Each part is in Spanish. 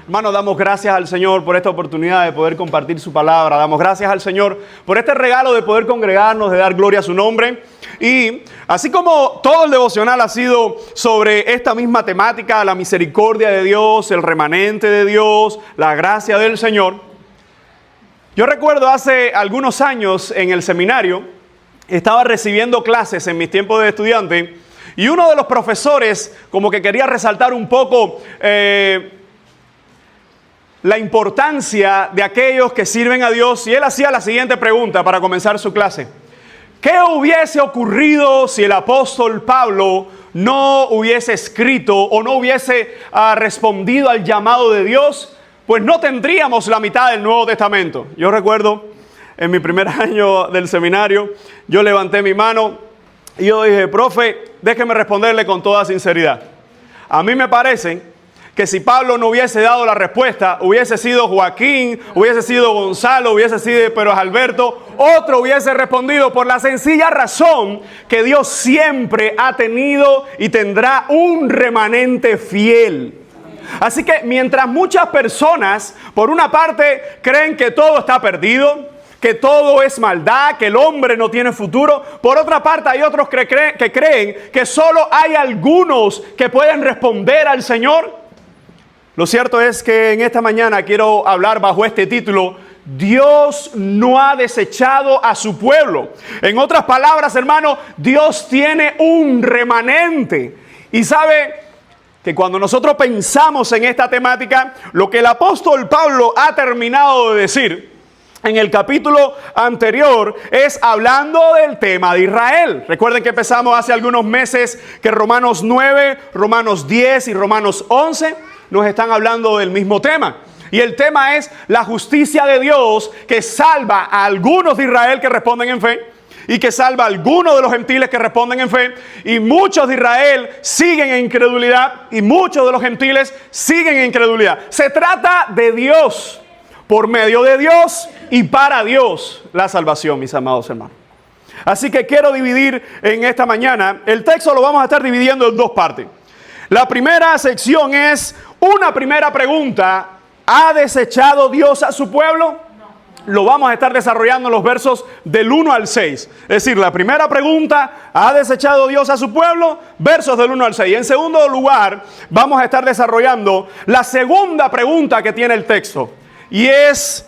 Hermanos, damos gracias al Señor por esta oportunidad de poder compartir su palabra. Damos gracias al Señor por este regalo de poder congregarnos, de dar gloria a su nombre. Y así como todo el devocional ha sido sobre esta misma temática, la misericordia de Dios, el remanente de Dios, la gracia del Señor. Yo recuerdo hace algunos años en el seminario, estaba recibiendo clases en mis tiempos de estudiante y uno de los profesores como que quería resaltar un poco la importancia de aquellos que sirven a Dios, y él hacía la siguiente pregunta para comenzar su clase: ¿qué hubiese ocurrido si el apóstol Pablo no hubiese escrito o no hubiese respondido al llamado de Dios? Pues no tendríamos la mitad del Nuevo Testamento. Yo recuerdo en mi primer año del seminario, yo levanté mi mano y yo dije: profe, déjeme responderle con toda sinceridad. A mí me parece que si Pablo no hubiese dado la respuesta, hubiese sido Joaquín, hubiese sido Gonzalo, hubiese sido Pedro Alberto, otro hubiese respondido, por la sencilla razón que Dios siempre ha tenido y tendrá un remanente fiel. Así que mientras muchas personas, por una parte, creen que todo está perdido, que todo es maldad, que el hombre no tiene futuro, por otra parte hay otros que creen que solo hay algunos que pueden responder al Señor. Lo cierto es que en esta mañana quiero hablar bajo este título: Dios no ha desechado a su pueblo. En otras palabras, hermano, Dios tiene un remanente. Y sabe que cuando nosotros pensamos en esta temática, lo que el apóstol Pablo ha terminado de decir en el capítulo anterior es hablando del tema de Israel. Recuerden que empezamos hace algunos meses que Romanos 9, Romanos 10 y Romanos 11 nos están hablando del mismo tema. Y el tema es la justicia de Dios que salva a algunos de Israel que responden en fe y que salva a algunos de los gentiles que responden en fe. Y muchos de Israel siguen en incredulidad y muchos de los gentiles siguen en incredulidad. Se trata de Dios, por medio de Dios y para Dios, la salvación, mis amados hermanos. Así que quiero dividir en esta mañana, el texto lo vamos a estar dividiendo en dos partes. La primera sección es una primera pregunta: ¿ha desechado Dios a su pueblo? No. Lo vamos a estar desarrollando en los versos del 1 al 6. Es decir, la primera pregunta: ¿ha desechado Dios a su pueblo? Versos del 1 al 6. Y en segundo lugar, vamos a estar desarrollando la segunda pregunta que tiene el texto. Y es: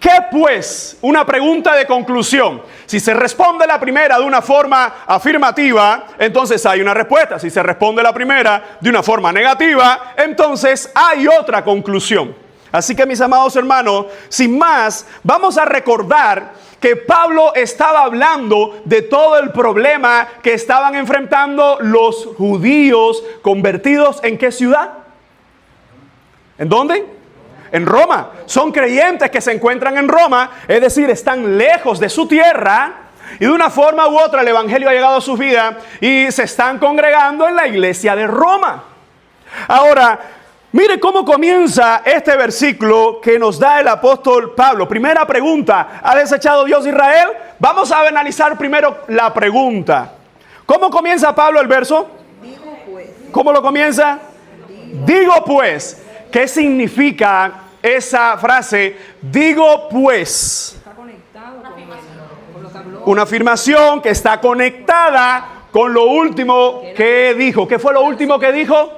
¿qué pues? Una pregunta de conclusión. Si se responde la primera de una forma afirmativa, entonces hay una respuesta. Si se responde la primera de una forma negativa, entonces hay otra conclusión. Así que, mis amados hermanos, sin más, vamos a recordar que Pablo estaba hablando de todo el problema que estaban enfrentando los judíos convertidos. ¿En qué ciudad? ¿En dónde? En Roma. Son creyentes que se encuentran en Roma, es decir, están lejos de su tierra, y de una forma u otra el evangelio ha llegado a sus vidas y se están congregando en la iglesia de Roma. Ahora, mire cómo comienza este versículo que nos da el apóstol Pablo. Primera pregunta: ¿ha desechado Dios a Israel? Vamos a analizar primero la pregunta. ¿Cómo comienza Pablo el verso? Digo pues. ¿Cómo lo comienza? Digo pues. ¿Qué significa esa frase? Digo pues. Está conectado con lo que habló. Una afirmación que está conectada con lo último que dijo. ¿Qué fue lo último que dijo?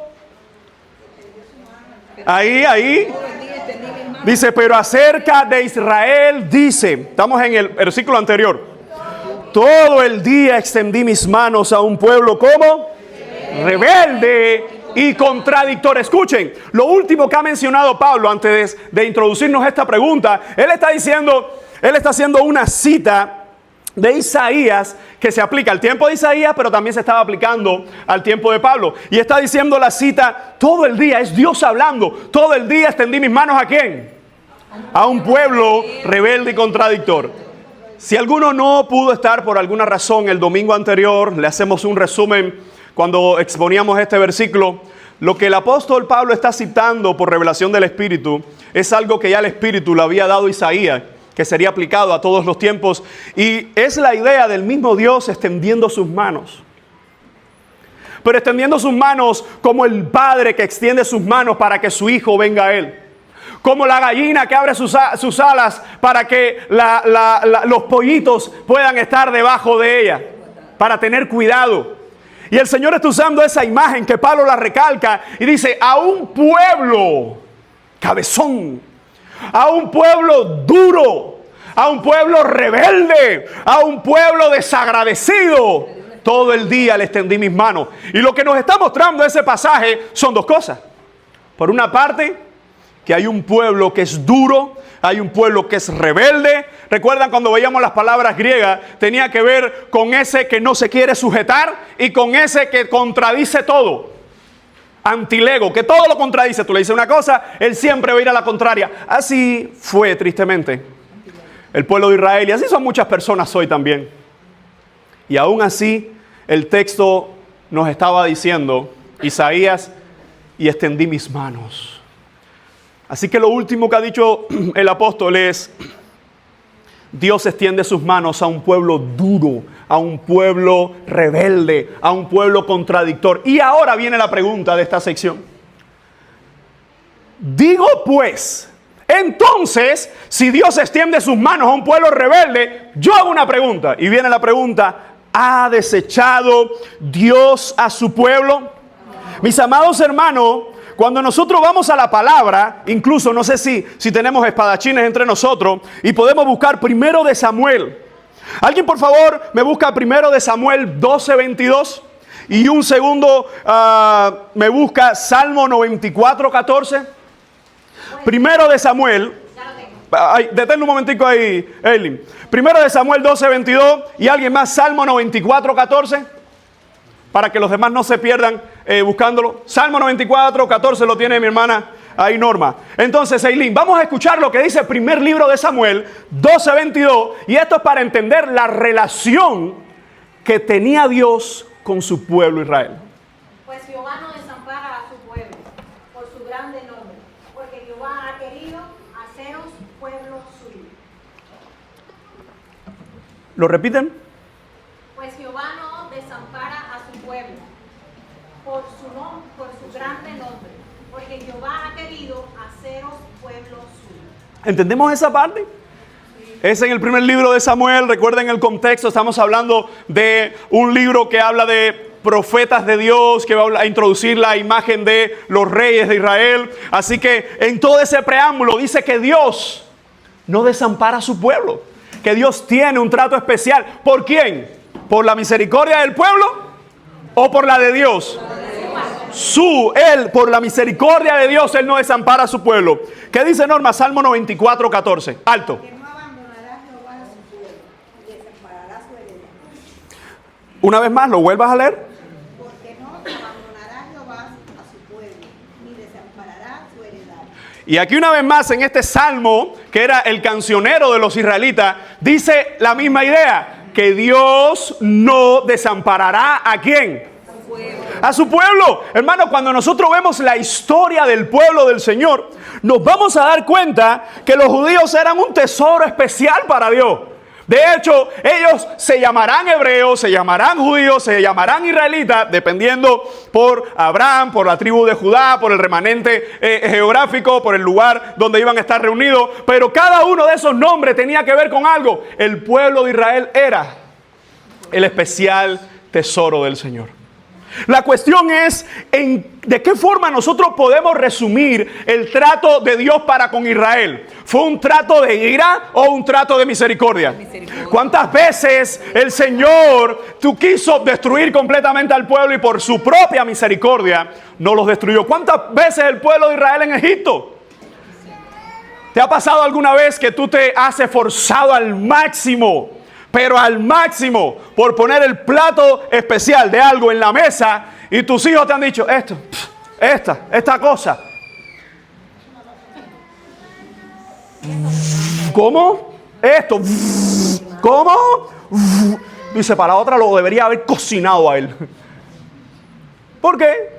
Ahí. Dice: pero acerca de Israel dice, estamos en el versículo anterior: todo el día extendí mis manos a un pueblo como rebelde y contradictor. Escuchen, lo último que ha mencionado Pablo antes de introducirnos esta pregunta, él está haciendo una cita de Isaías que se aplica al tiempo de Isaías, pero también se estaba aplicando al tiempo de Pablo. Y está diciendo la cita: todo el día, es Dios hablando, todo el día extendí mis manos ¿a quién? A un pueblo rebelde y contradictor. Si alguno no pudo estar por alguna razón el domingo anterior, le hacemos un resumen. Cuando exponíamos este versículo, lo que el apóstol Pablo está citando por revelación del Espíritu es algo que ya el Espíritu le había dado a Isaías, que sería aplicado a todos los tiempos, y es la idea del mismo Dios extendiendo sus manos. Pero extendiendo sus manos como el padre que extiende sus manos para que su hijo venga a él. como la gallina que abre sus alas para que los pollitos puedan estar debajo de ella, para tener cuidado. Y el Señor está usando esa imagen que Pablo la recalca y dice, a un pueblo cabezón, a un pueblo duro, a un pueblo rebelde, a un pueblo desagradecido, todo el día le extendí mis manos. Y lo que nos está mostrando ese pasaje son dos cosas. Por una parte, que hay un pueblo que es duro, hay un pueblo que es rebelde. ¿Recuerdan cuando veíamos las palabras griegas? Tenía que ver con ese que no se quiere sujetar y con ese que contradice todo. Antilego, que todo lo contradice. Tú le dices una cosa, él siempre va a ir a la contraria. Así fue, tristemente, el pueblo de Israel. Y así son muchas personas hoy también. Y aún así, el texto nos estaba diciendo, Isaías, y extendí mis manos. Así que lo último que ha dicho el apóstol es, Dios extiende sus manos a un pueblo duro, a un pueblo rebelde, a un pueblo contradictor. Y ahora viene la pregunta de esta sección. Digo pues, entonces, si Dios extiende sus manos a un pueblo rebelde, yo hago una pregunta. Y viene la pregunta, ¿ha desechado Dios a su pueblo? Mis amados hermanos, cuando nosotros vamos a la palabra, incluso no sé si tenemos espadachines entre nosotros y podemos buscar primero de Samuel. Alguien por favor me busca primero de Samuel 12:22 y un segundo me busca Salmo 94:14. Primero de Samuel, deténle un momentico ahí, Eileen. Primero de Samuel 12:22 y alguien más Salmo 94:14. Para que los demás no se pierdan buscándolo. Salmo 94:14 lo tiene mi hermana ahí, Norma. Entonces, Eileen, vamos a escuchar lo que dice el primer libro de Samuel 12:22. Y esto es para entender la relación que tenía Dios con su pueblo Israel. Pues Jehová no desampara a su pueblo por su grande nombre, porque Jehová ha querido haceros pueblo suyo. ¿Lo repiten? Pues Jehová no desampara a su pueblo por su grande nombre, porque Jehová ha querido haceros pueblo suyo. ¿Entendemos esa parte? Es en el primer libro de Samuel. Recuerden el contexto, estamos hablando de un libro que habla de profetas de Dios, que va a introducir la imagen de los reyes de Israel. Así que en todo ese preámbulo dice que Dios no desampara a su pueblo, que Dios tiene un trato especial. ¿Por quién? ¿Por la misericordia del pueblo o por la de Dios? Él, por la misericordia de Dios, Él no desampara a su pueblo. ¿Qué dice Norma? Salmo 94:14. Alto. Que no abandonará Jehová a su pueblo, y desamparará su heredad. Una vez más, ¿lo vuelvas a leer? Porque no abandonará Jehová a su pueblo, ni desamparará su heredad. Y aquí una vez más en este salmo, que era el cancionero de los israelitas, dice la misma idea, que Dios no desamparará ¿a quién? A su pueblo. Hermano, cuando nosotros vemos la historia del pueblo del Señor, nos vamos a dar cuenta que los judíos eran un tesoro especial para Dios. De hecho, ellos se llamarán hebreos, se llamarán judíos, se llamarán israelitas, dependiendo por Abraham, por la tribu de Judá, por el remanente geográfico, por el lugar donde iban a estar reunidos. Pero cada uno de esos nombres tenía que ver con algo. El pueblo de Israel era el especial tesoro del Señor. La cuestión es de qué forma nosotros podemos resumir el trato de Dios para con Israel. ¿Fue un trato de ira o un trato de misericordia? ¿Cuántas veces el Señor quiso destruir completamente al pueblo y por su propia misericordia no los destruyó? ¿Cuántas veces el pueblo de Israel en Egipto? ¿Te ha pasado alguna vez que tú te has esforzado al máximo, pero al máximo, por poner el plato especial de algo en la mesa y tus hijos te han dicho, esta cosa? ¿Cómo? Esto. ¿Cómo? Dice, para otra lo debería haber cocinado a él. ¿Por qué?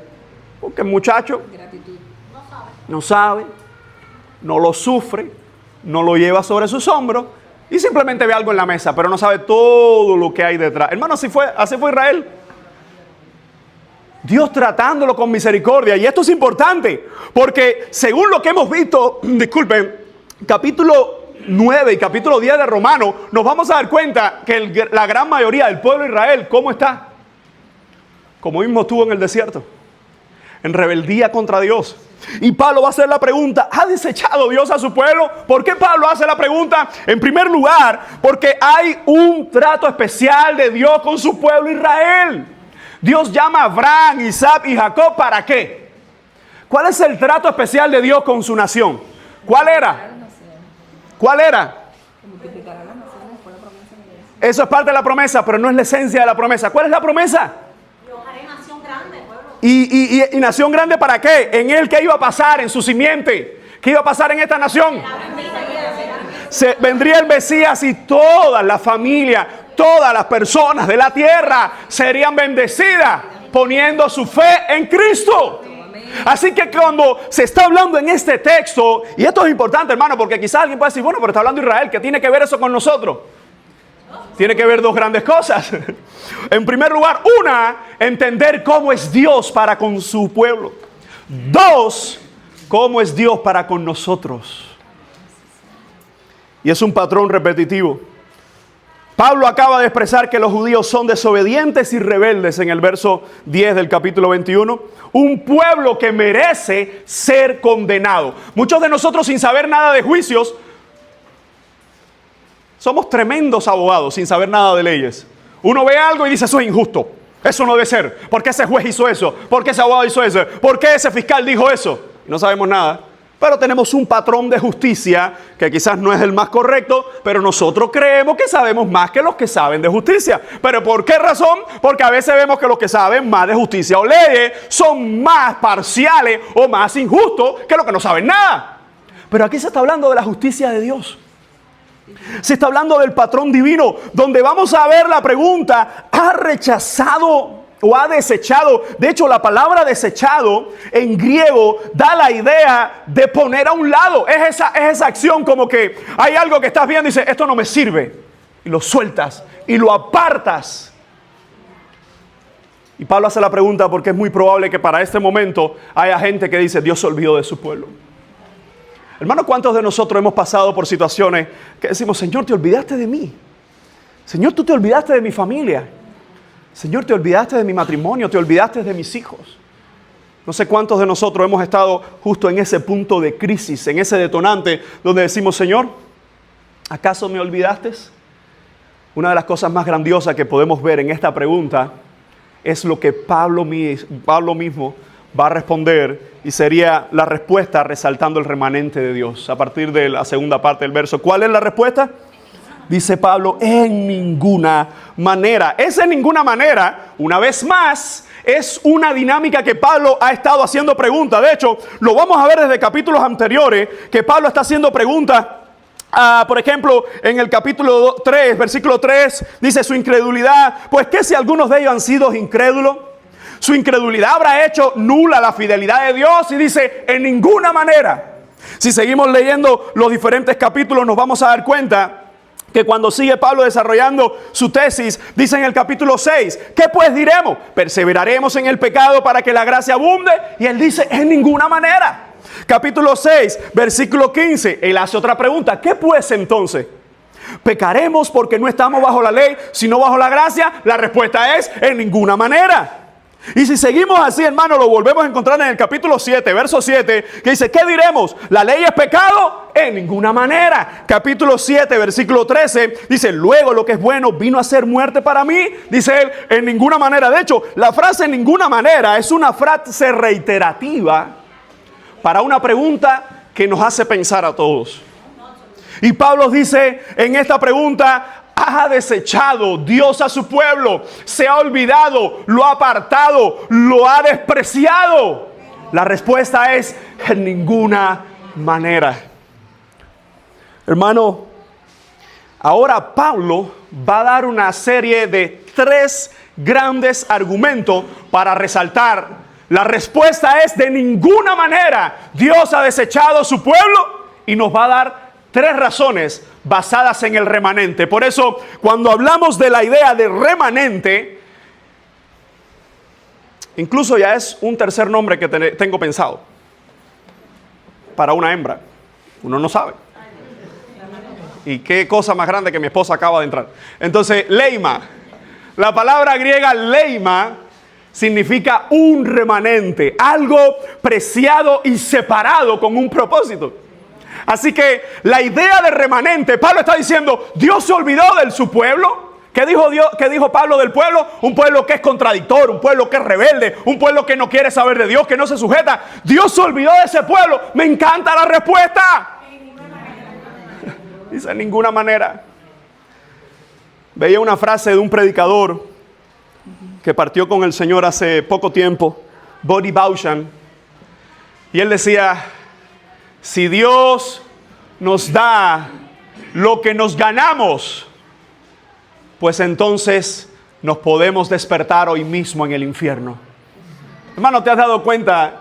Porque el muchacho no sabe, no lo sufre, no lo lleva sobre sus hombros. Y simplemente ve algo en la mesa, pero no sabe todo lo que hay detrás. Hermano, así fue Israel. Dios tratándolo con misericordia. Y esto es importante, porque según lo que hemos visto, disculpen, capítulo 9 y capítulo 10 de Romanos, nos vamos a dar cuenta que la gran mayoría del pueblo de Israel, ¿cómo está? Como mismo estuvo en el desierto, en rebeldía contra Dios. Y Pablo va a hacer la pregunta, ¿ha desechado Dios a su pueblo? ¿Por qué Pablo hace la pregunta? En primer lugar, porque hay un trato especial de Dios con su pueblo Israel. Dios llama a Abraham, Isaac y Jacob, ¿para qué? ¿Cuál es el trato especial de Dios con su nación? ¿Cuál era? ¿Cuál era? Eso es parte de la promesa, pero no es la esencia de la promesa. ¿Cuál es la promesa? Yo haré nación grande, pueblo. ¿Y nación grande para qué? En él, ¿qué iba a pasar? En su simiente. ¿Qué iba a pasar en esta nación? Vendría el Mesías y toda la familia, todas las personas de la tierra serían bendecidas poniendo su fe en Cristo. Así que cuando se está hablando en este texto, y esto es importante, hermano, porque quizás alguien puede decir, bueno, pero está hablando Israel, ¿qué tiene que ver eso con nosotros? Tiene que ver dos grandes cosas. En primer lugar, una, entender cómo es Dios para con su pueblo. Dos, cómo es Dios para con nosotros. Y es un patrón repetitivo. Pablo acaba de expresar que los judíos son desobedientes y rebeldes en el verso 10 del capítulo 21. Un pueblo que merece ser condenado. Muchos de nosotros, sin saber nada de juicios, somos tremendos abogados sin saber nada de leyes. Uno ve algo y dice, eso es injusto. Eso no debe ser. ¿Por qué ese juez hizo eso? ¿Por qué ese abogado hizo eso? ¿Por qué ese fiscal dijo eso? No sabemos nada. Pero tenemos un patrón de justicia que quizás no es el más correcto, pero nosotros creemos que sabemos más que los que saben de justicia. ¿Pero por qué razón? Porque a veces vemos que los que saben más de justicia o leyes son más parciales o más injustos que los que no saben nada. Pero aquí se está hablando de la justicia de Dios. Se está hablando del patrón divino, donde vamos a ver la pregunta, ¿ha rechazado o ha desechado? De hecho, la palabra desechado en griego da la idea de poner a un lado. Es esa acción como que hay algo que estás viendo y dices, esto no me sirve. Y lo sueltas y lo apartas. Y Pablo hace la pregunta porque es muy probable que para este momento haya gente que dice, Dios se olvidó de su pueblo. Hermano, ¿cuántos de nosotros hemos pasado por situaciones que decimos, Señor, te olvidaste de mí? Señor, tú te olvidaste de mi familia. Señor, te olvidaste de mi matrimonio, te olvidaste de mis hijos. No sé cuántos de nosotros hemos estado justo en ese punto de crisis, en ese detonante donde decimos, Señor, ¿acaso me olvidaste? Una de las cosas más grandiosas que podemos ver en esta pregunta es lo que Pablo mismo va a responder, y sería la respuesta resaltando el remanente de Dios. A partir de la segunda parte del verso, ¿cuál es la respuesta? Dice Pablo, en ninguna manera. Esa en ninguna manera, una vez más, es una dinámica que Pablo ha estado haciendo preguntas. De hecho, lo vamos a ver desde capítulos anteriores, que Pablo está haciendo preguntas. Por ejemplo, en el capítulo 3, versículo 3, dice su incredulidad. Pues, ¿qué si algunos de ellos han sido incrédulos? Su incredulidad habrá hecho nula la fidelidad de Dios, y dice, en ninguna manera. Si seguimos leyendo los diferentes capítulos, nos vamos a dar cuenta que cuando sigue Pablo desarrollando su tesis, dice en el capítulo 6, ¿qué pues diremos? ¿Perseveraremos en el pecado para que la gracia abunde? Y él dice, en ninguna manera. Capítulo 6, versículo 15, él hace otra pregunta, ¿qué pues entonces? ¿Pecaremos porque no estamos bajo la ley, sino bajo la gracia? La respuesta es, en ninguna manera. Y si seguimos así, hermano, lo volvemos a encontrar en el capítulo 7, verso 7, que dice, ¿qué diremos? ¿La ley es pecado? En ninguna manera. Capítulo 7, versículo 13, dice, luego lo que es bueno vino a ser muerte para mí. Dice él, en ninguna manera. De hecho, la frase en ninguna manera es una frase reiterativa para una pregunta que nos hace pensar a todos. Y Pablo dice en esta pregunta, ¿ha desechado Dios a su pueblo? ¿Se ha olvidado? ¿Lo ha apartado? ¿Lo ha despreciado? La respuesta es en ninguna manera. Hermano, ahora Pablo va a dar una serie de 3 grandes argumentos para resaltar. La respuesta es de ninguna manera. Dios ha desechado a su pueblo, y nos va a dar 3 razones basadas en el remanente. Por eso, cuando hablamos de la idea de remanente, Incluso ya es un tercer nombre que tengo pensado para una hembra. Uno no sabe. Y qué cosa más grande que mi esposa acaba de entrar. Entonces, leima. La palabra griega leima significa un remanente, algo preciado y separado con un propósito. Así que la idea de remanente, Pablo está diciendo, Dios se olvidó de su pueblo. ¿Qué dijo Dios? ¿Qué dijo Pablo del pueblo? Un pueblo que es contradictor, un pueblo que es rebelde, un pueblo que no quiere saber de Dios, que no se sujeta. Dios se olvidó de ese pueblo. Me encanta la respuesta. Dice, en ninguna manera. Veía una frase de un predicador que partió con el Señor hace poco tiempo, Buddy Bauchan, y él decía, si Dios nos da lo que nos ganamos, pues entonces nos podemos despertar hoy mismo en el infierno. Hermano, ¿te has dado cuenta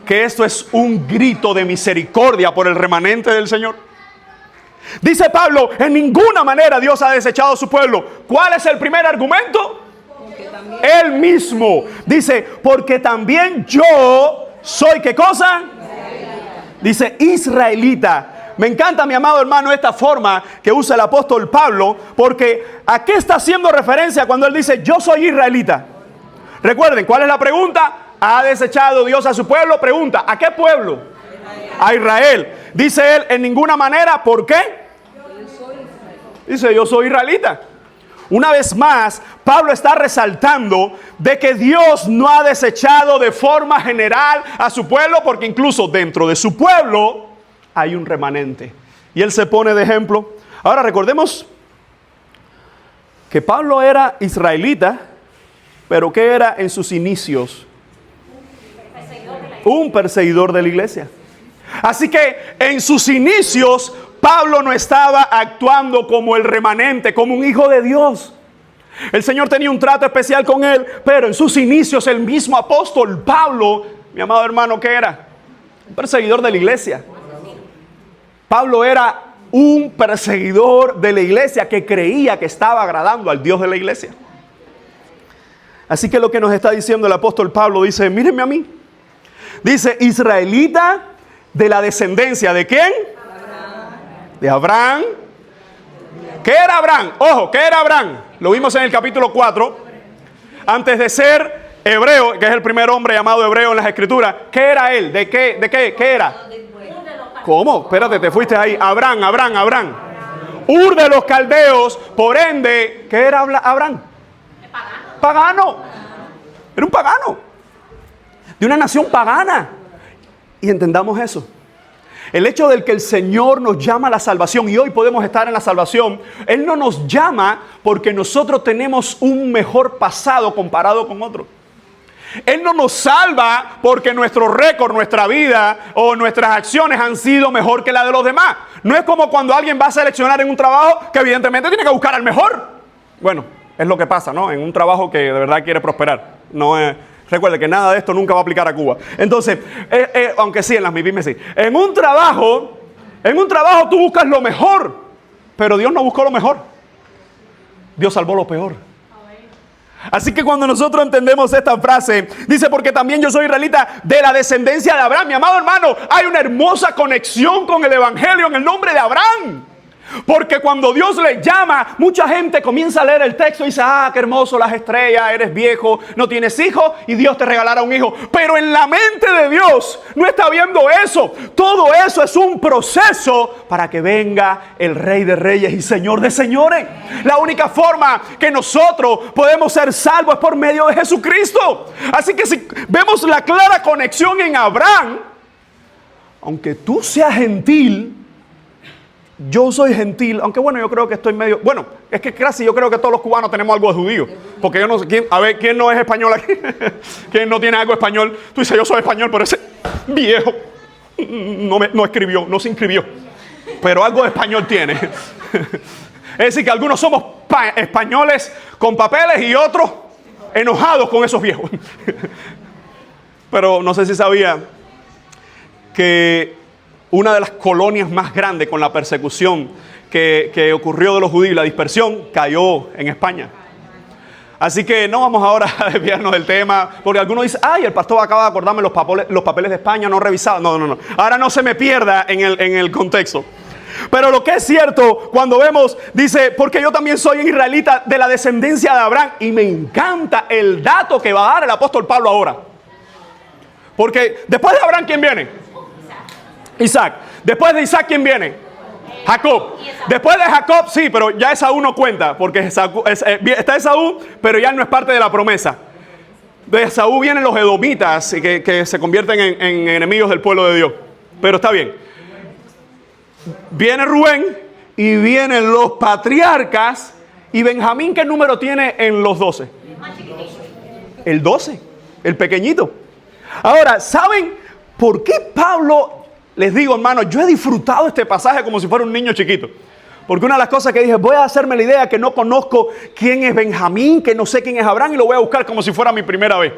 que esto es un grito de misericordia por el remanente del Señor? Dice Pablo, en ninguna manera Dios ha desechado a su pueblo. ¿Cuál es el primer argumento? Él mismo. Dice, porque también yo soy, ¿qué cosa? Dice, israelita. Me encanta, mi amado hermano, esta forma que usa el apóstol Pablo, porque ¿a qué está haciendo referencia cuando él dice, yo soy israelita? Recuerden, ¿cuál es la pregunta? ¿Ha desechado Dios a su pueblo? Pregunta, ¿a qué pueblo? A Israel. Dice él, en ninguna manera, ¿por qué? Dice, yo soy israelita. Una vez más, Pablo está resaltando de que Dios no ha desechado de forma general a su pueblo, porque incluso dentro de su pueblo hay un remanente. Y él se pone de ejemplo. Ahora recordemos que Pablo era israelita, pero ¿qué era en sus inicios? Un perseguidor de la iglesia. Así que en sus inicios Pablo no estaba actuando como el remanente, como un hijo de Dios. El Señor tenía un trato especial con él, pero en sus inicios el mismo apóstol Pablo, mi amado hermano, ¿qué era? Un perseguidor de la iglesia. Pablo era un perseguidor de la iglesia que creía que estaba agradando al Dios de la iglesia. Así que lo que nos está diciendo el apóstol Pablo dice, mírenme a mí. Dice, israelita de la descendencia ¿de quién? De Abraham. ¿Qué era Abraham? Ojo, ¿qué era Abraham? Lo vimos en el capítulo 4. Antes de ser hebreo, que es el primer hombre llamado hebreo en las escrituras, ¿qué era él? ¿De qué era? ¿Cómo? Espérate, te fuiste ahí. Abraham. Ur de los caldeos, por ende, ¿qué era Abraham? Pagano. Era un pagano. De una nación pagana. Y entendamos eso. El hecho de que el Señor nos llama a la salvación y hoy podemos estar en la salvación, Él no nos llama porque nosotros tenemos un mejor pasado comparado con otros. Él no nos salva porque nuestro récord, nuestra vida o nuestras acciones han sido mejor que la de los demás. No es como cuando alguien va a seleccionar en un trabajo que evidentemente tiene que buscar al mejor. Bueno, es lo que pasa, ¿no? En un trabajo que de verdad quiere prosperar. No es... Recuerde que nada de esto nunca va a aplicar a Cuba. Entonces, aunque sí, en las MIPYME sí. En un trabajo tú buscas lo mejor, pero Dios no buscó lo mejor. Dios salvó lo peor. Así que cuando nosotros entendemos esta frase, dice, porque también yo soy israelita de la descendencia de Abraham. Mi amado hermano, hay una hermosa conexión con el evangelio en el nombre de Abraham. Porque cuando Dios le llama, mucha gente comienza a leer el texto y dice, ah, qué hermoso las estrellas, eres viejo, no tienes hijos y Dios te regalará un hijo. Pero en la mente de Dios no está viendo eso. Todo eso es un proceso para que venga el Rey de Reyes y Señor de Señores. La única forma que nosotros podemos ser salvos es por medio de Jesucristo. Así que si vemos la clara conexión en Abraham, aunque tú seas gentil, yo soy gentil, aunque bueno, yo creo que estoy medio... Bueno, es que casi yo creo que todos los cubanos tenemos algo de judío. Porque yo no sé, ¿quién no es español aquí? ¿Quién no tiene algo español? Tú dices, yo soy español, pero ese viejo no escribió, no se inscribió. Pero algo de español tiene. Es decir, que algunos somos españoles con papeles y otros enojados con esos viejos. Pero no sé si sabía que una de las colonias más grandes con la persecución que ocurrió de los judíos, la dispersión, cayó en España. Así que no vamos ahora a desviarnos del tema, porque algunos dicen, ay, el pastor acaba de acordarme los papeles de España no revisados. No. Ahora no se me pierda en el contexto. Pero lo que es cierto, cuando vemos, dice, porque yo también soy un israelita de la descendencia de Abraham. Y me encanta el dato que va a dar el apóstol Pablo ahora. Porque después de Abraham, ¿quién viene? Isaac. Después de Isaac, ¿quién viene? Jacob. Después de Jacob, sí, pero ya Esaú no cuenta, porque está Esaú, pero ya no es parte de la promesa. De Esaú vienen los edomitas, que se convierten en enemigos del pueblo de Dios. Pero está bien. Viene Rubén y vienen los patriarcas. ¿Y Benjamín qué número tiene en los 12? El 12, el pequeñito. Ahora, ¿saben por qué Pablo? Les digo, hermanos, yo he disfrutado este pasaje como si fuera un niño chiquito. Porque una de las cosas que dije, voy a hacerme la idea que no conozco quién es Benjamín, que no sé quién es Abraham, y lo voy a buscar como si fuera mi primera vez.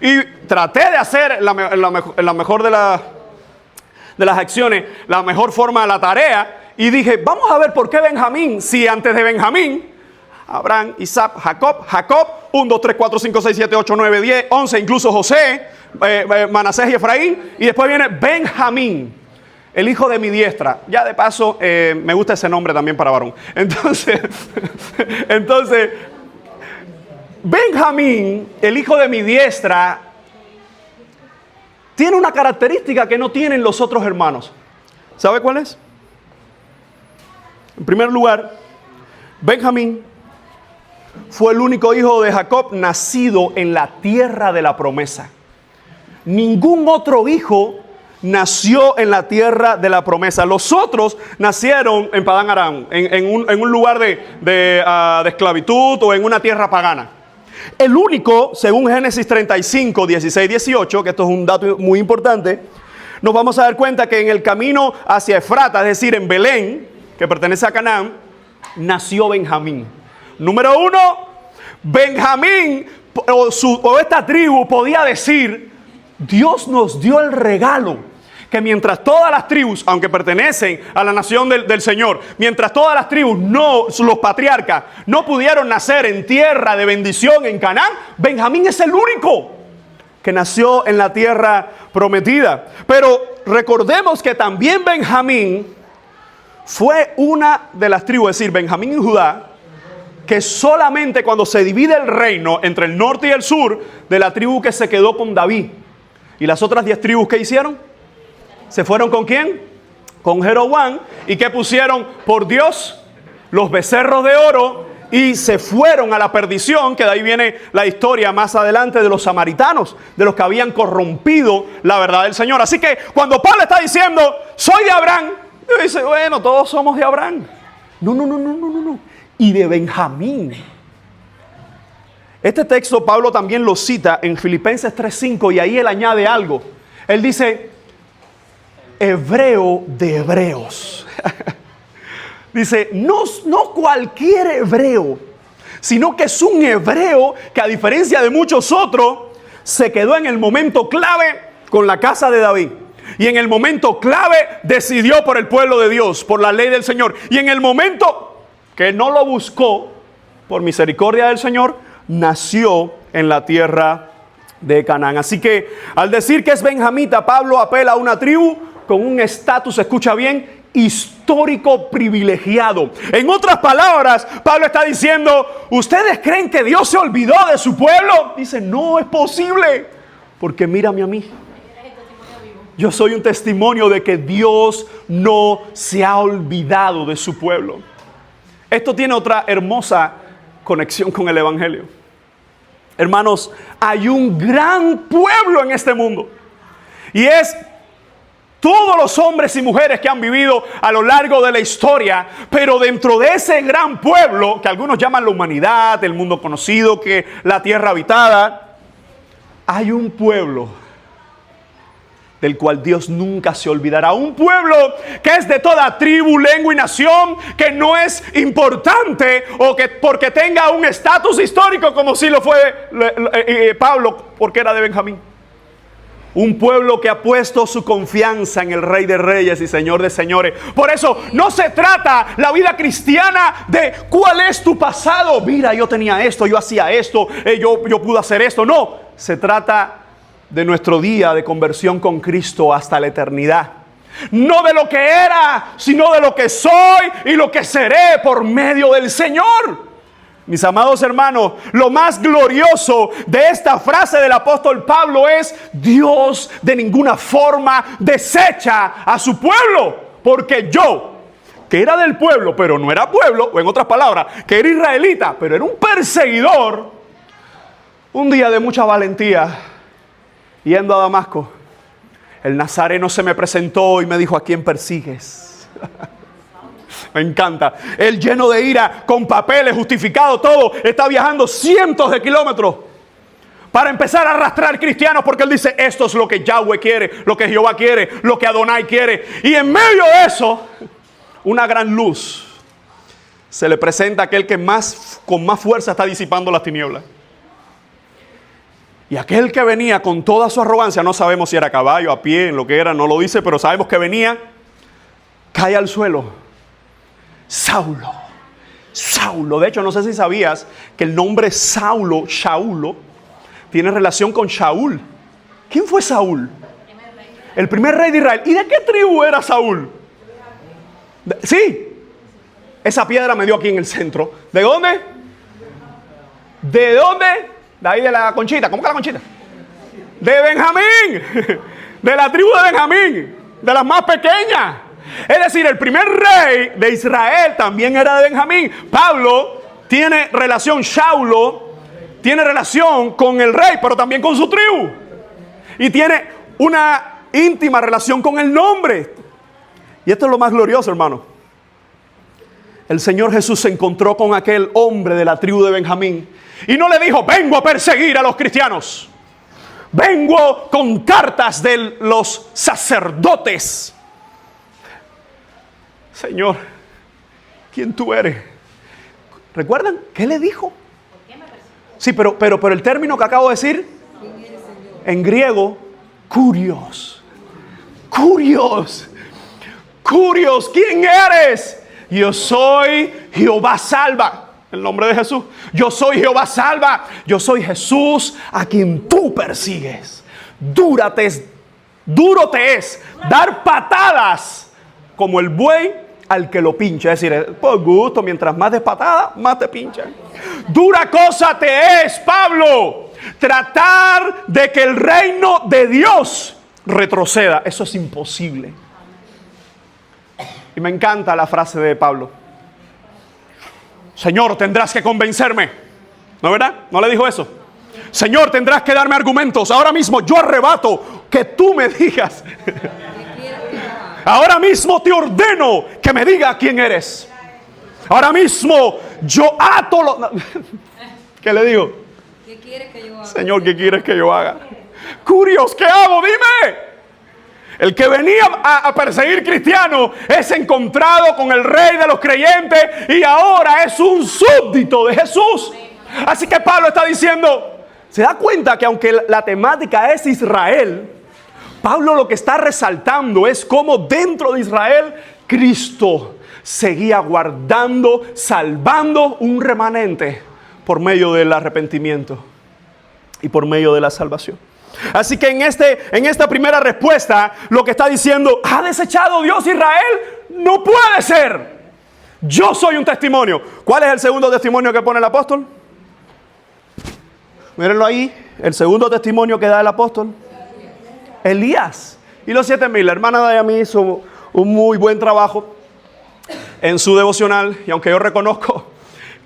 Y traté de hacer la mejor de las acciones, la mejor forma de la tarea. Y dije, vamos a ver por qué Benjamín, si antes de Benjamín, Abraham, Isaac, Jacob, 1, 2, 3, 4, 5, 6, 7, 8, 9, 10, 11, incluso José, Manasés y Efraín, y después viene Benjamín, el hijo de mi diestra. Ya de paso, me gusta ese nombre también para varón. Entonces, Benjamín, el hijo de mi diestra, tiene una característica que no tienen los otros hermanos. ¿Sabe cuál es? En primer lugar, Benjamín fue el único hijo de Jacob nacido en la tierra de la promesa. Ningún otro hijo nació en la tierra de la promesa. Los otros nacieron en Padán Aram, en un lugar de esclavitud o en una tierra pagana. El único, según Génesis 35, 16, 18, que esto es un dato muy importante, nos vamos a dar cuenta que en el camino hacia Efrata, es decir, en Belén, que pertenece a Canaán, nació Benjamín. Número uno, Benjamín o esta tribu podía decir, Dios nos dio el regalo, que mientras todas las tribus, aunque pertenecen a la nación del Señor, mientras todas las tribus, los patriarcas, no pudieron nacer en tierra de bendición en Canaán, Benjamín es el único que nació en la tierra prometida. Pero recordemos que también Benjamín fue una de las tribus, es decir, Benjamín y Judá, que solamente cuando se divide el reino entre el norte y el sur, de la tribu que se quedó con David. ¿Y las otras 10 tribus qué hicieron? ¿Se fueron con quién? Con Jeroboam. ¿Y qué pusieron por Dios? Los becerros de oro. Y se fueron a la perdición, que de ahí viene la historia más adelante de los samaritanos, de los que habían corrompido la verdad del Señor. Así que cuando Pablo está diciendo, soy de Abraham, dice, bueno, todos somos de Abraham. No. Y de Benjamín. Este texto Pablo también lo cita en Filipenses 3:5 y ahí él añade algo. Él dice, hebreo de hebreos. Dice, no cualquier hebreo, sino que es un hebreo que a diferencia de muchos otros, se quedó en el momento clave con la casa de David. Y en el momento clave decidió por el pueblo de Dios, por la ley del Señor. Y en el momento que no lo buscó, por misericordia del Señor, nació en la tierra de Canaán. Así que al decir que es benjamita, Pablo apela a una tribu con un estatus, escucha bien, histórico privilegiado. En otras palabras, Pablo está diciendo, ¿ustedes creen que Dios se olvidó de su pueblo? Dice, no es posible, porque mírame a mí. Yo soy un testimonio de que Dios no se ha olvidado de su pueblo. Esto tiene otra hermosa conexión con el Evangelio. Hermanos, hay un gran pueblo en este mundo. Y es todos los hombres y mujeres que han vivido a lo largo de la historia. Pero dentro de ese gran pueblo, que algunos llaman la humanidad, el mundo conocido, que la tierra habitada, hay un pueblo del cual Dios nunca se olvidará. Un pueblo que es de toda tribu, lengua y nación, que no es importante o que porque tenga un estatus histórico como si lo fue Pablo, porque era de Benjamín. Un pueblo que ha puesto su confianza en el Rey de Reyes y Señor de Señores. Por eso no se trata la vida cristiana de cuál es tu pasado. Mira, yo tenía esto, yo hacía esto, yo pude hacer esto. No, se trata de nuestro día de conversión con Cristo hasta la eternidad. No de lo que era, sino de lo que soy y lo que seré por medio del Señor. Mis amados hermanos, lo más glorioso de esta frase del apóstol Pablo es: Dios de ninguna forma desecha a su pueblo. Porque yo, que era del pueblo, pero no era pueblo, o en otras palabras, que era israelita, pero era un perseguidor, un día de mucha valentía, yendo a Damasco, el nazareno se me presentó y me dijo: ¿a quién persigues? Me encanta. Él, lleno de ira, con papeles, justificado todo, está viajando cientos de kilómetros para empezar a arrastrar cristianos, porque él dice: esto es lo que Yahweh quiere, lo que Jehová quiere, lo que Adonai quiere. Y en medio de eso, una gran luz se le presenta a aquel que con más fuerza está disipando las tinieblas. Y aquel que venía con toda su arrogancia, no sabemos si era a caballo, a pie, en lo que era, no lo dice, pero sabemos que venía, cae al suelo. Saulo, Saulo. De hecho, no sé si sabías que el nombre Saulo, Shaulo, tiene relación con Shaul. ¿Quién fue Saúl? El primer rey de Israel. ¿Y de qué tribu era Saúl? Sí, esa piedra me dio aquí en el centro. ¿De dónde? ¿De dónde? De ahí de la Conchita. ¿Cómo que la Conchita? De Benjamín. De la tribu de Benjamín. De las más pequeñas. Es decir, el primer rey de Israel también era de Benjamín. Pablo tiene relación, Saulo tiene relación con el rey, pero también con su tribu. Y tiene una íntima relación con el nombre. Y esto es lo más glorioso, hermano. El Señor Jesús se encontró con aquel hombre de la tribu de Benjamín y no le dijo: vengo a perseguir a los cristianos. Vengo con cartas de los sacerdotes. Señor, ¿quién tú eres? ¿Recuerdan? ¿Qué le dijo? Sí, pero el término que acabo de decir, en griego, kurios. Kurios. Kurios, ¿quién eres? Yo soy Jehová salva. El nombre de Jesús. Yo soy Jehová salva. Yo soy Jesús a quien tú persigues. Duro te es dar patadas como el buey al que lo pincha. Es decir, por gusto, mientras más des patada, más te pincha. Dura cosa te es, Pablo, tratar de que el reino de Dios retroceda. Eso es imposible. Y me encanta la frase de Pablo: Señor, tendrás que convencerme. ¿No, verdad? ¿No le dijo eso? Señor, tendrás que darme argumentos. Ahora mismo yo arrebato que tú me digas. Ahora mismo te ordeno que me diga quién eres. Ahora mismo yo ato lo... ¿Qué le digo? ¿Qué quieres que yo haga? Señor, ¿qué quieres que yo haga? Curios, ¿qué hago? Dime. El que venía a perseguir cristianos es encontrado con el rey de los creyentes y ahora es un súbdito de Jesús. Así que Pablo está diciendo, se da cuenta que aunque la temática es Israel, Pablo lo que está resaltando es cómo dentro de Israel Cristo seguía guardando, salvando un remanente por medio del arrepentimiento y por medio de la salvación. Así que en esta primera respuesta lo que está diciendo: ¿ha desechado Dios a Israel? No puede ser. Yo soy un testimonio. ¿Cuál es el segundo testimonio que pone el apóstol? Mírenlo ahí, el segundo testimonio que da el apóstol. Elías y los 7,000. La hermana Dayami hizo un muy buen trabajo en su devocional, y aunque yo reconozco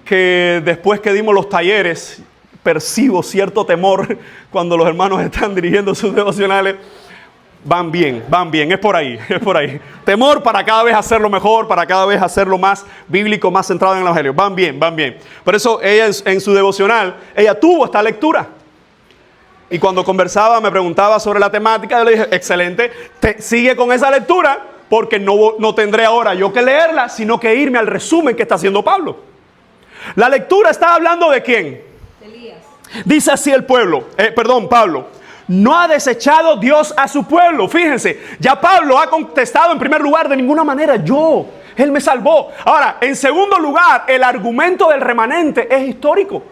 que después que dimos los talleres percibo cierto temor cuando los hermanos están dirigiendo sus devocionales, van bien, es por ahí. Temor para cada vez hacerlo mejor, para cada vez hacerlo más bíblico, más centrado en el evangelio. Van bien. Por eso ella en su devocional, ella tuvo esta lectura. Y cuando conversaba, me preguntaba sobre la temática, yo le dije: excelente, sigue con esa lectura, porque no tendré ahora yo que leerla, sino que irme al resumen que está haciendo Pablo. La lectura está hablando de quién. Elías. Dice así el Pablo: No ha desechado Dios a su pueblo. Fíjense, ya Pablo ha contestado en primer lugar, de ninguna manera Él me salvó. Ahora, en segundo lugar, el argumento del remanente es histórico.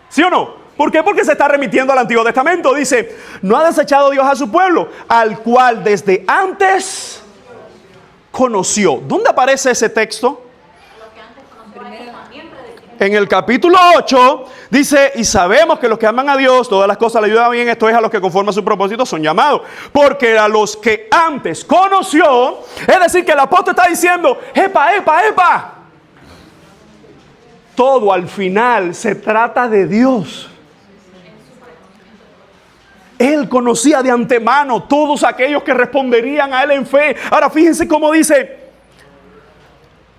¿Sí o no? ¿Por qué? Porque se está remitiendo al Antiguo Testamento. Dice, no ha desechado Dios a su pueblo, al cual desde antes conoció. ¿Dónde aparece ese texto? En el capítulo 8 dice, y sabemos que los que aman a Dios, todas las cosas le ayudan bien, esto es a los que conforme a su propósito son llamados. Porque a los que antes conoció, es decir, que el apóstol está diciendo, epa. Todo al final se trata de Dios. Él conocía de antemano todos aquellos que responderían a Él en fe. Ahora fíjense cómo dice,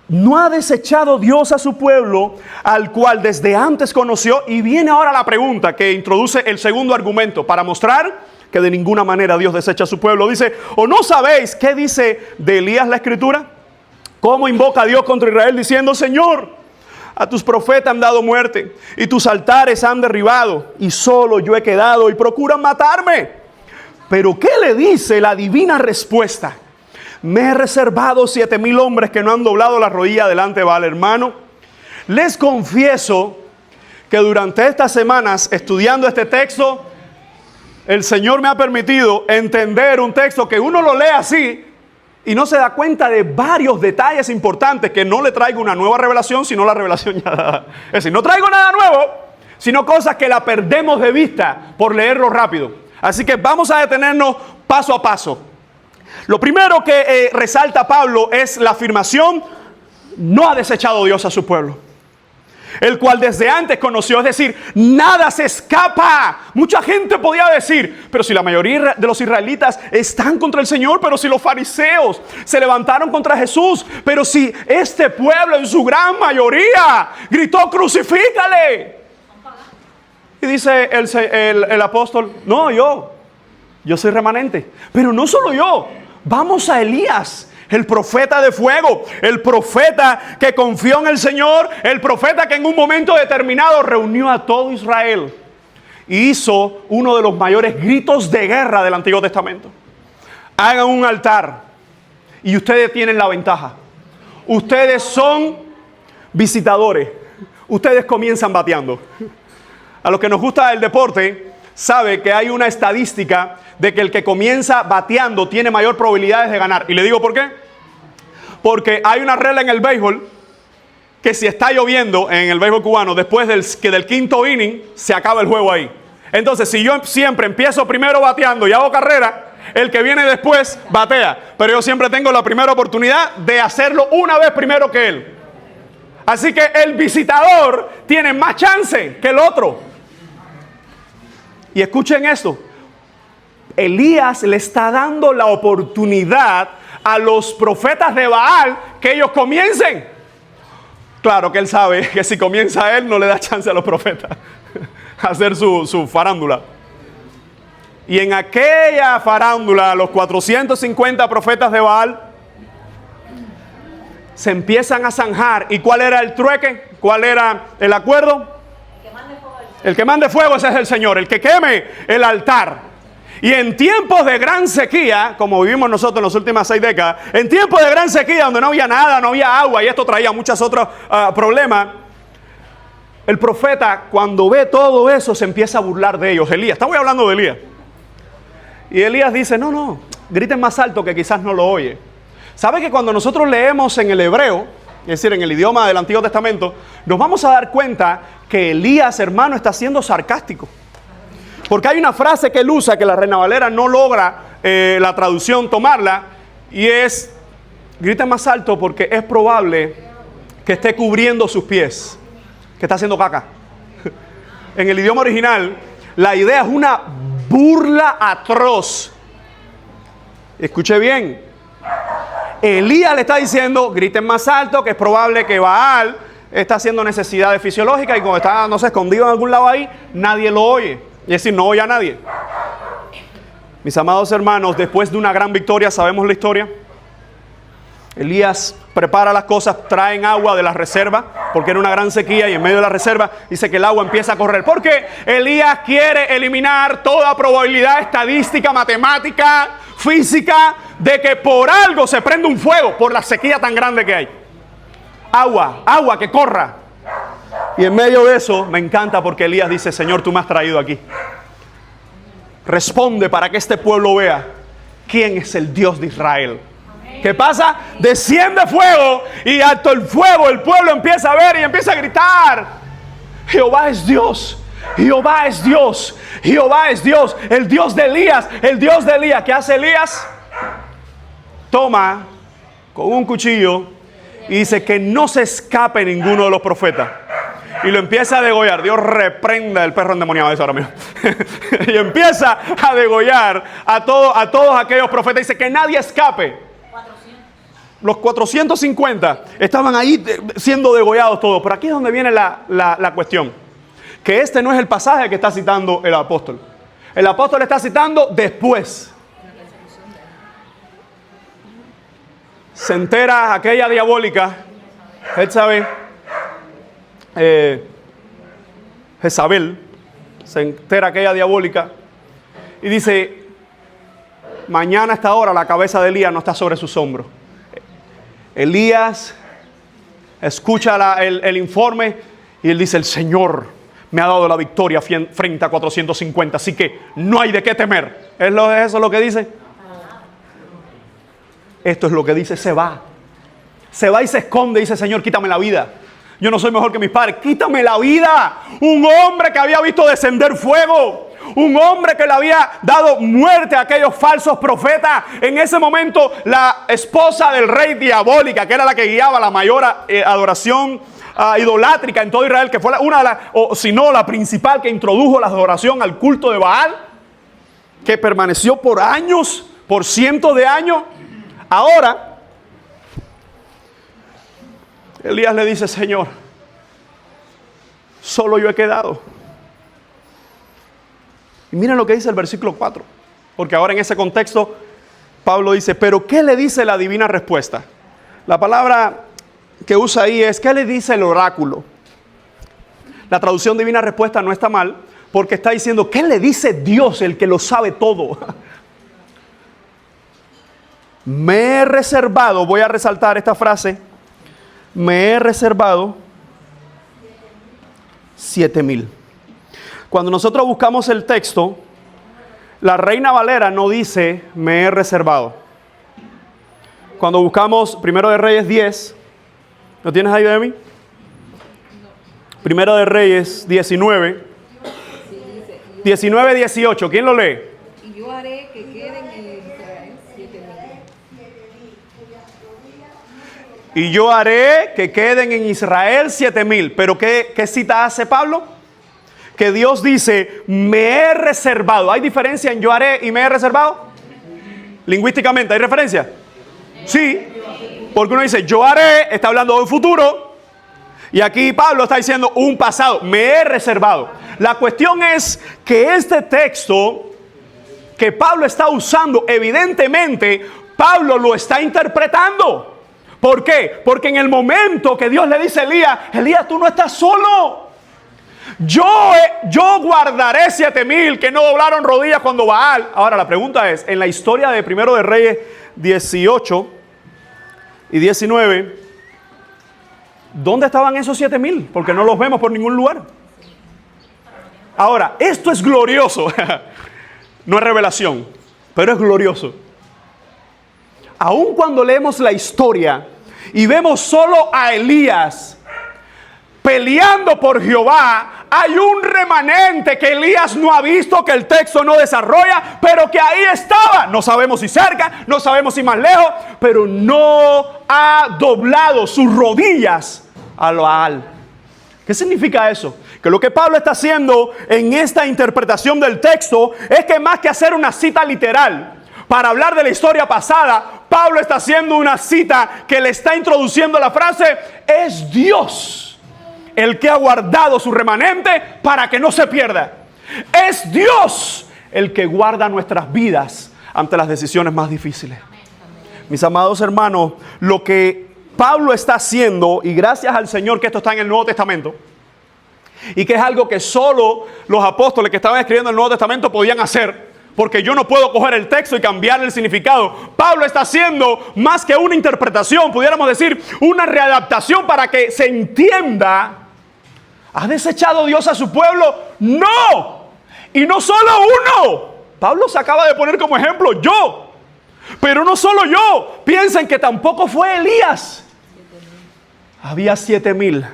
no ha desechado Dios a su pueblo, al cual desde antes conoció. Y viene ahora la pregunta que introduce el segundo argumento para mostrar que de ninguna manera Dios desecha a su pueblo. Dice, ¿o no sabéis qué dice de Elías la Escritura? ¿Cómo invoca a Dios contra Israel diciendo, Señor, a tus profetas han dado muerte y tus altares han derribado y solo yo he quedado y procuran matarme? Pero ¿qué le dice la divina respuesta? Me he reservado 7,000 hombres que no han doblado la rodilla delante de Baal. Hermano, les confieso que durante estas semanas estudiando este texto, el Señor me ha permitido entender un texto que uno lo lee así y no se da cuenta de varios detalles importantes, que no le traigo una nueva revelación, sino la revelación ya dada. Es decir, no traigo nada nuevo, sino cosas que la perdemos de vista por leerlo rápido. Así que vamos a detenernos paso a paso. Lo primero que resalta Pablo es la afirmación, no ha desechado Dios a su pueblo, el cual desde antes conoció. Es decir, nada se escapa. Mucha gente podía decir, pero si la mayoría de los israelitas están contra el Señor, pero si los fariseos se levantaron contra Jesús, pero si este pueblo en su gran mayoría gritó, crucifícale. Y dice el apóstol, no, yo soy remanente. Pero no solo yo, vamos a Elías, el profeta de fuego, el profeta que confió en el Señor, el profeta que en un momento determinado reunió a todo Israel y hizo uno de los mayores gritos de guerra del Antiguo Testamento. Hagan un altar y ustedes tienen la ventaja. Ustedes son visitadores. Ustedes comienzan bateando. A los que nos gusta el deporte, sabe que hay una estadística de que el que comienza bateando tiene mayor probabilidades de ganar. Y le digo por qué. Porque hay una regla en el béisbol que si está lloviendo en el béisbol cubano, después del quinto inning, se acaba el juego ahí. Entonces, si yo siempre empiezo primero bateando y hago carrera, el que viene después batea. Pero yo siempre tengo la primera oportunidad de hacerlo una vez primero que él. Así que el visitador tiene más chance que el otro. Y escuchen esto. Elías le está dando la oportunidad a los profetas de Baal que ellos comiencen. Claro que él sabe que si comienza él no le da chance a los profetas a hacer su farándula. Y en aquella farándula los 450 profetas de Baal se empiezan a zanjar. ¿Y cuál era el trueque? ¿Cuál era el acuerdo? El que mande fuego, ese es el Señor. El que queme el altar. Y en tiempos de gran sequía, como vivimos nosotros en las últimas 6 décadas, en tiempos de gran sequía donde no había nada, no había agua, y esto traía muchos otros problemas, el profeta, cuando ve todo eso, se empieza a burlar de ellos. Elías, estamos hablando de Elías. Y Elías dice, no, griten más alto que quizás no lo oye. ¿Sabe que cuando nosotros leemos en el hebreo, es decir, en el idioma del Antiguo Testamento, nos vamos a dar cuenta que Elías, hermano, está siendo sarcástico? Porque hay una frase que él usa que la Reina Valera no logra la traducción tomarla, y es, griten más alto porque es probable que esté cubriendo sus pies, que está haciendo caca. En el idioma original, la idea es una burla atroz. Escuche bien. Elías le está diciendo, griten más alto, que es probable que Baal está haciendo necesidades fisiológicas y como está, no sé, escondido en algún lado ahí, nadie lo oye. Es decir, no oye a nadie. Mis amados hermanos, después de una gran victoria, ¿sabemos la historia? Elías prepara las cosas, traen agua de la reserva, porque era una gran sequía, y en medio de la reserva dice que el agua empieza a correr, porque Elías quiere eliminar toda probabilidad estadística, matemática, física, de que por algo se prende un fuego, por la sequía tan grande que hay. Agua que corra. Y en medio de eso me encanta, porque Elías dice: Señor, tú me has traído aquí. Responde para que este pueblo vea quién es el Dios de Israel. ¿Qué pasa? Desciende fuego, y alto el fuego el pueblo empieza a ver y empieza a gritar: Jehová es Dios, Jehová es Dios, Jehová es Dios, el Dios de Elías, el Dios de Elías. ¿Qué hace Elías? Toma con un cuchillo y dice que no se escape ninguno de los profetas, y lo empieza a degollar. Dios reprenda el perro endemoniado de eso ahora mismo. Y empieza a degollar a todos aquellos profetas. Dice que nadie escape. 400. Los 450 estaban ahí siendo degollados todos. Pero aquí es donde viene la cuestión. Que este no es el pasaje que está citando el apóstol. El apóstol está citando después. Se entera aquella diabólica, Jezabel, se entera aquella diabólica y dice: mañana a esta hora la cabeza de Elías no está sobre sus hombros. Elías escucha el informe y él dice: el Señor me ha dado la victoria frente a 450, así que no hay de qué temer. ¿Es eso lo que dice? Esto es lo que dice: se va y se esconde y dice: Señor, quítame la vida. Yo no soy mejor que mis padres, quítame la vida. Un hombre que había visto descender fuego, un hombre que le había dado muerte a aquellos falsos profetas. En ese momento la esposa del rey diabólica, que era la que guiaba la mayor adoración idolátrica en todo Israel, que fue una de las, o si no la principal, que introdujo la adoración al culto de Baal, que permaneció por años, por cientos de años. Ahora Elías le dice: Señor, solo yo he quedado. Y miren lo que dice el versículo 4, porque ahora en ese contexto Pablo dice: pero ¿qué le dice la divina respuesta? La palabra que usa ahí es: ¿qué le dice el oráculo? La traducción divina respuesta no está mal, porque está diciendo: ¿qué le dice Dios, el que lo sabe todo? Me he reservado, voy a resaltar esta frase, me he reservado 7,000. Cuando nosotros buscamos el texto, la Reina Valera no dice me he reservado. Cuando buscamos Primero de Reyes 10, ¿lo tienes ahí, Demi? Primero de Reyes 19, 18, ¿quién lo lee? Y yo haré que queden en Israel 7,000. Y yo haré que queden en Israel 7,000. Pero ¿qué cita hace Pablo? Que Dios dice: me he reservado. ¿Hay diferencia en yo haré y me he reservado? Lingüísticamente, ¿hay referencia? Sí. Porque uno dice yo haré, está hablando de un futuro. Y aquí Pablo está diciendo un pasado. Me he reservado. La cuestión es que este texto que Pablo está usando, evidentemente Pablo lo está interpretando. ¿Por qué? Porque en el momento que Dios le dice a Elías: Elías, tú no estás solo. Yo guardaré 7,000 que no doblaron rodillas cuando Baal. Ahora la pregunta es: en la historia de Primero de Reyes 18 y 19, ¿dónde estaban esos 7,000? Porque no los vemos por ningún lugar. Ahora, esto es glorioso. No es revelación, pero es glorioso. Aun cuando leemos la historia y vemos solo a Elías peleando por Jehová, hay un remanente que Elías no ha visto, que el texto no desarrolla, pero que ahí estaba. No sabemos si cerca, no sabemos si más lejos, pero no ha doblado sus rodillas a Baal. ¿Qué significa eso? Que lo que Pablo está haciendo en esta interpretación del texto es que más que hacer una cita literal para hablar de la historia pasada, Pablo está haciendo una cita que le está introduciendo la frase: es Dios el que ha guardado su remanente para que no se pierda. Es Dios el que guarda nuestras vidas ante las decisiones más difíciles. Mis amados hermanos, lo que Pablo está haciendo, y gracias al Señor que esto está en el Nuevo Testamento, y que es algo que solo los apóstoles que estaban escribiendo el Nuevo Testamento podían hacer, porque yo no puedo coger el texto y cambiarle el significado. Pablo está haciendo más que una interpretación, pudiéramos decir, una readaptación para que se entienda. ¿Ha desechado Dios a su pueblo? ¡No! Y no solo uno. Pablo se acaba de poner como ejemplo, yo. Pero no solo yo. Piensen que tampoco fue Elías. Había 7,000.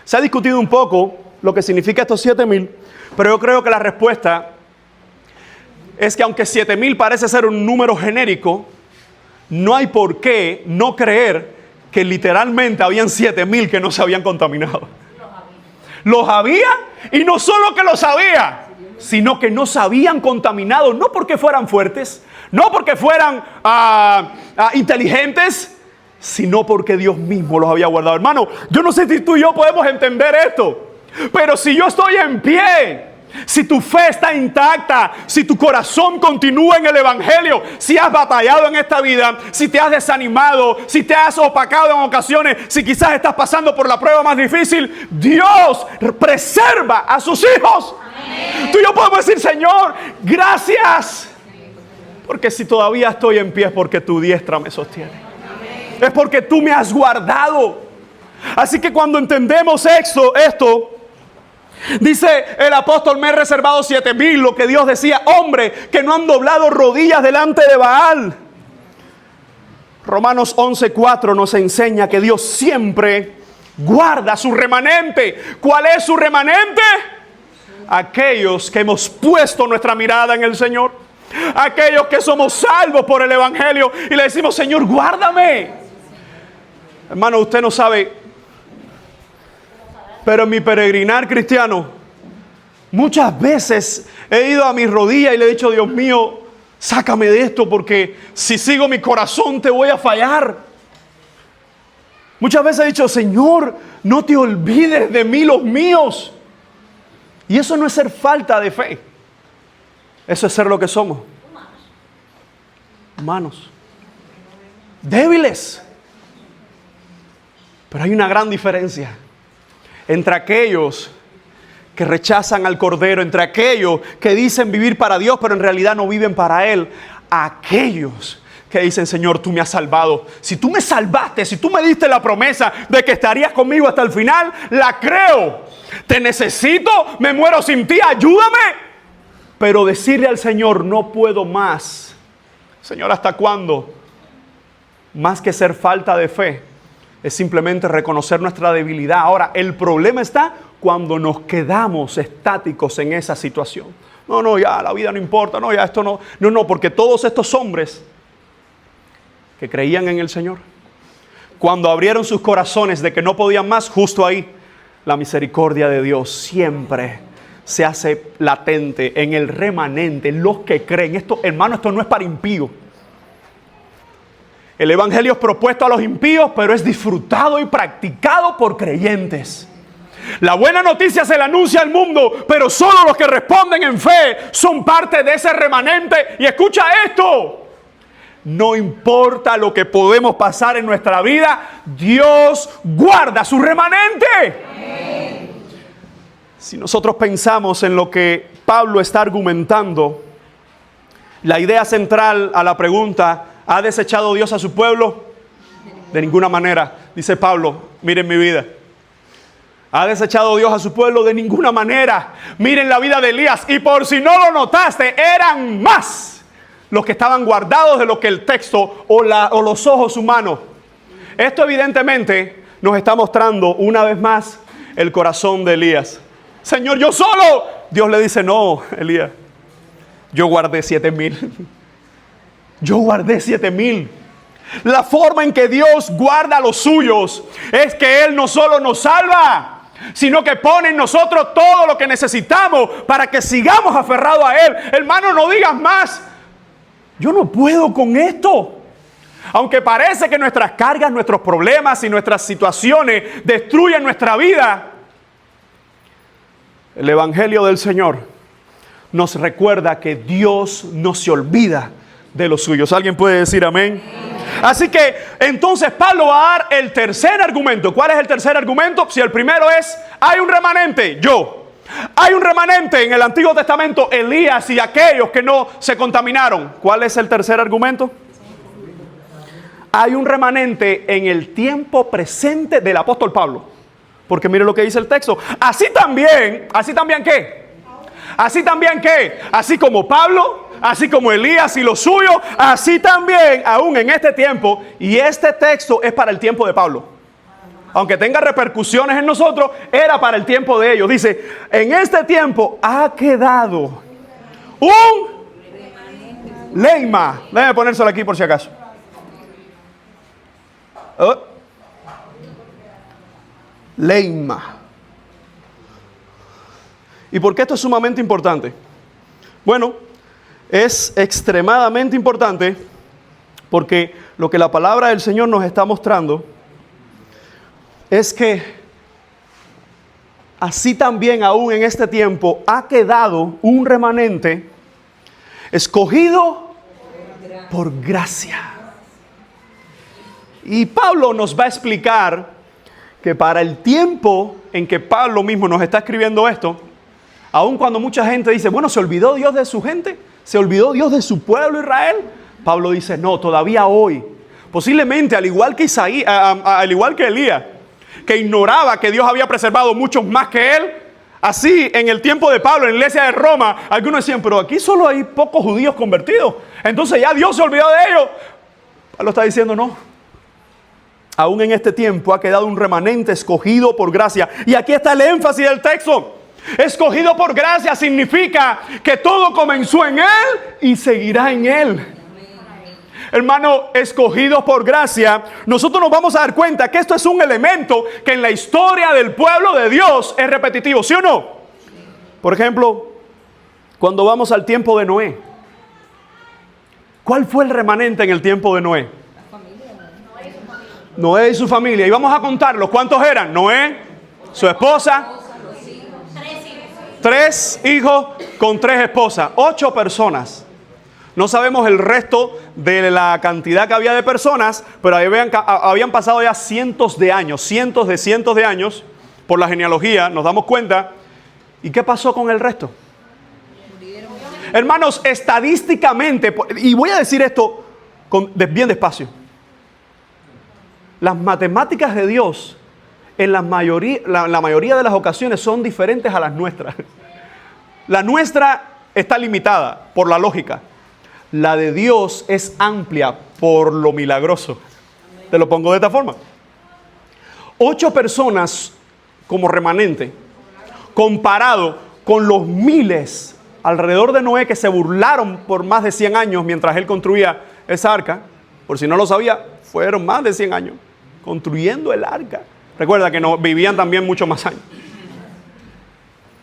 Se ha discutido un poco lo que significa estos 7,000, pero yo creo que la respuesta es que aunque 7,000 parece ser un número genérico, no hay por qué no creer que literalmente habían 7,000 que no se habían contaminado. Los había, y no solo que los había, sino que no se habían contaminado, no porque fueran fuertes, no porque fueran inteligentes, sino porque Dios mismo los había guardado. Hermano, yo no sé si tú y yo podemos entender esto, pero si yo estoy en pie, si tu fe está intacta, si tu corazón continúa en el Evangelio, si has batallado en esta vida, si te has desanimado, si te has opacado en ocasiones, si quizás estás pasando por la prueba más difícil, Dios preserva a sus hijos. Amén. Tú y yo podemos decir, Señor, gracias. Porque si todavía estoy en pie es porque tu diestra me sostiene. Amén. Es porque tú me has guardado. Así que cuando entendemos esto, dice el apóstol, me he reservado 7,000, lo que Dios decía, hombre, que no han doblado rodillas delante de Baal. Romanos 11:4 nos enseña que Dios siempre guarda su remanente. ¿Cuál es su remanente? Aquellos que hemos puesto nuestra mirada en el Señor. Aquellos que somos salvos por el Evangelio y le decimos, Señor, guárdame. Hermano, usted no sabe, pero en mi peregrinar cristiano, muchas veces he ido a mis rodillas y le he dicho, Dios mío, sácame de esto, porque si sigo mi corazón te voy a fallar. Muchas veces he dicho, Señor, no te olvides de mí, los míos. Y eso no es ser falta de fe. Eso es ser lo que somos. Humanos. Débiles. Pero hay una gran diferencia entre aquellos que rechazan al Cordero, entre aquellos que dicen vivir para Dios, pero en realidad no viven para Él, aquellos que dicen, Señor, tú me has salvado. Si tú me salvaste, si tú me diste la promesa de que estarías conmigo hasta el final, la creo. Te necesito, me muero sin ti, ayúdame. Pero decirle al Señor, no puedo más. Señor, ¿hasta cuándo? Más que ser falta de fe, es simplemente reconocer nuestra debilidad. Ahora, el problema está cuando nos quedamos estáticos en esa situación. No, ya la vida no importa, no, ya esto no. No, porque todos estos hombres que creían en el Señor, cuando abrieron sus corazones de que no podían más, justo ahí, la misericordia de Dios siempre se hace latente en el remanente, en los que creen. Esto, hermano, esto no es para impíos. El Evangelio es propuesto a los impíos, pero es disfrutado y practicado por creyentes. La buena noticia se la anuncia al mundo, pero solo los que responden en fe son parte de ese remanente. Y escucha esto. No importa lo que podemos pasar en nuestra vida, Dios guarda su remanente. Amén. Si nosotros pensamos en lo que Pablo está argumentando, la idea central a la pregunta, ¿ha desechado Dios a su pueblo? De ninguna manera. Dice Pablo, miren mi vida. ¿Ha desechado Dios a su pueblo? De ninguna manera. Miren la vida de Elías. Y por si no lo notaste, eran más los que estaban guardados de lo que el texto o los ojos humanos. Esto evidentemente nos está mostrando una vez más el corazón de Elías. Señor, yo solo. Dios le dice, no, Elías, yo guardé 7,000. Yo guardé 7,000. La forma en que Dios guarda a los suyos es que Él no solo nos salva, sino que pone en nosotros todo lo que necesitamos para que sigamos aferrados a Él. Hermano, no digas más, yo no puedo con esto. Aunque parece que nuestras cargas, nuestros problemas y nuestras situaciones destruyen nuestra vida, el Evangelio del Señor nos recuerda que Dios no se olvida de los suyos. ¿Alguien puede decir amén? Así que entonces Pablo va a dar el tercer argumento. ¿Cuál es el tercer argumento? Si el primero es, hay un remanente, hay un remanente en el Antiguo Testamento, Elías y aquellos que no se contaminaron. ¿Cuál es el tercer argumento? Hay un remanente en el tiempo presente del apóstol Pablo. Porque mire lo que dice el texto. Así también ¿qué? Así también ¿qué? Así como Pablo, así como Elías y lo suyo, así también, aún en este tiempo, y este texto es para el tiempo de Pablo. Aunque tenga repercusiones en nosotros, era para el tiempo de ellos. Dice, en este tiempo ha quedado un leima. Déjame ponérselo aquí por si acaso. Leima. ¿Y por qué esto es sumamente importante? Bueno, es extremadamente importante porque lo que la palabra del Señor nos está mostrando es que así también aún en este tiempo ha quedado un remanente escogido por gracia. Y Pablo nos va a explicar que para el tiempo en que Pablo mismo nos está escribiendo esto, aun cuando mucha gente dice, bueno, ¿se olvidó Dios de su gente? ¿Se olvidó Dios de su pueblo Israel? Pablo dice, no, todavía hoy. Posiblemente, al igual que Isaías, al igual que Elías, que ignoraba que Dios había preservado muchos más que él, así en el tiempo de Pablo, en la iglesia de Roma, algunos decían, pero aquí solo hay pocos judíos convertidos. Entonces ya Dios se olvidó de ellos. Pablo está diciendo, no. Aún en este tiempo ha quedado un remanente escogido por gracia. Y aquí está el énfasis del texto. Escogido por gracia significa que todo comenzó en Él y seguirá en Él. Hermano, escogidos por gracia, nosotros nos vamos a dar cuenta que esto es un elemento que en la historia del pueblo de Dios es repetitivo, ¿sí o no? Por ejemplo, cuando vamos al tiempo de Noé. ¿Cuál fue el remanente en el tiempo de Noé? Noé y su familia. Y vamos a contarlos. ¿Cuántos eran? Noé, su esposa, 3 hijos con 3 esposas. 8 personas. No sabemos el resto de la cantidad que había de personas, pero habían pasado ya cientos de años, cientos de años, por la genealogía, nos damos cuenta. ¿Y qué pasó con el resto? Hermanos, estadísticamente, y voy a decir esto bien despacio. Las matemáticas de Dios en la mayoría de las ocasiones son diferentes a las nuestras. La nuestra está limitada por la lógica. La de Dios es amplia por lo milagroso. Te lo pongo de esta forma. 8 personas como remanente, comparado con los miles alrededor de Noé que se burlaron por más de 100 años mientras él construía esa arca. Por si no lo sabía, fueron más de 100 años construyendo el arca. Recuerda que no vivían también mucho más años.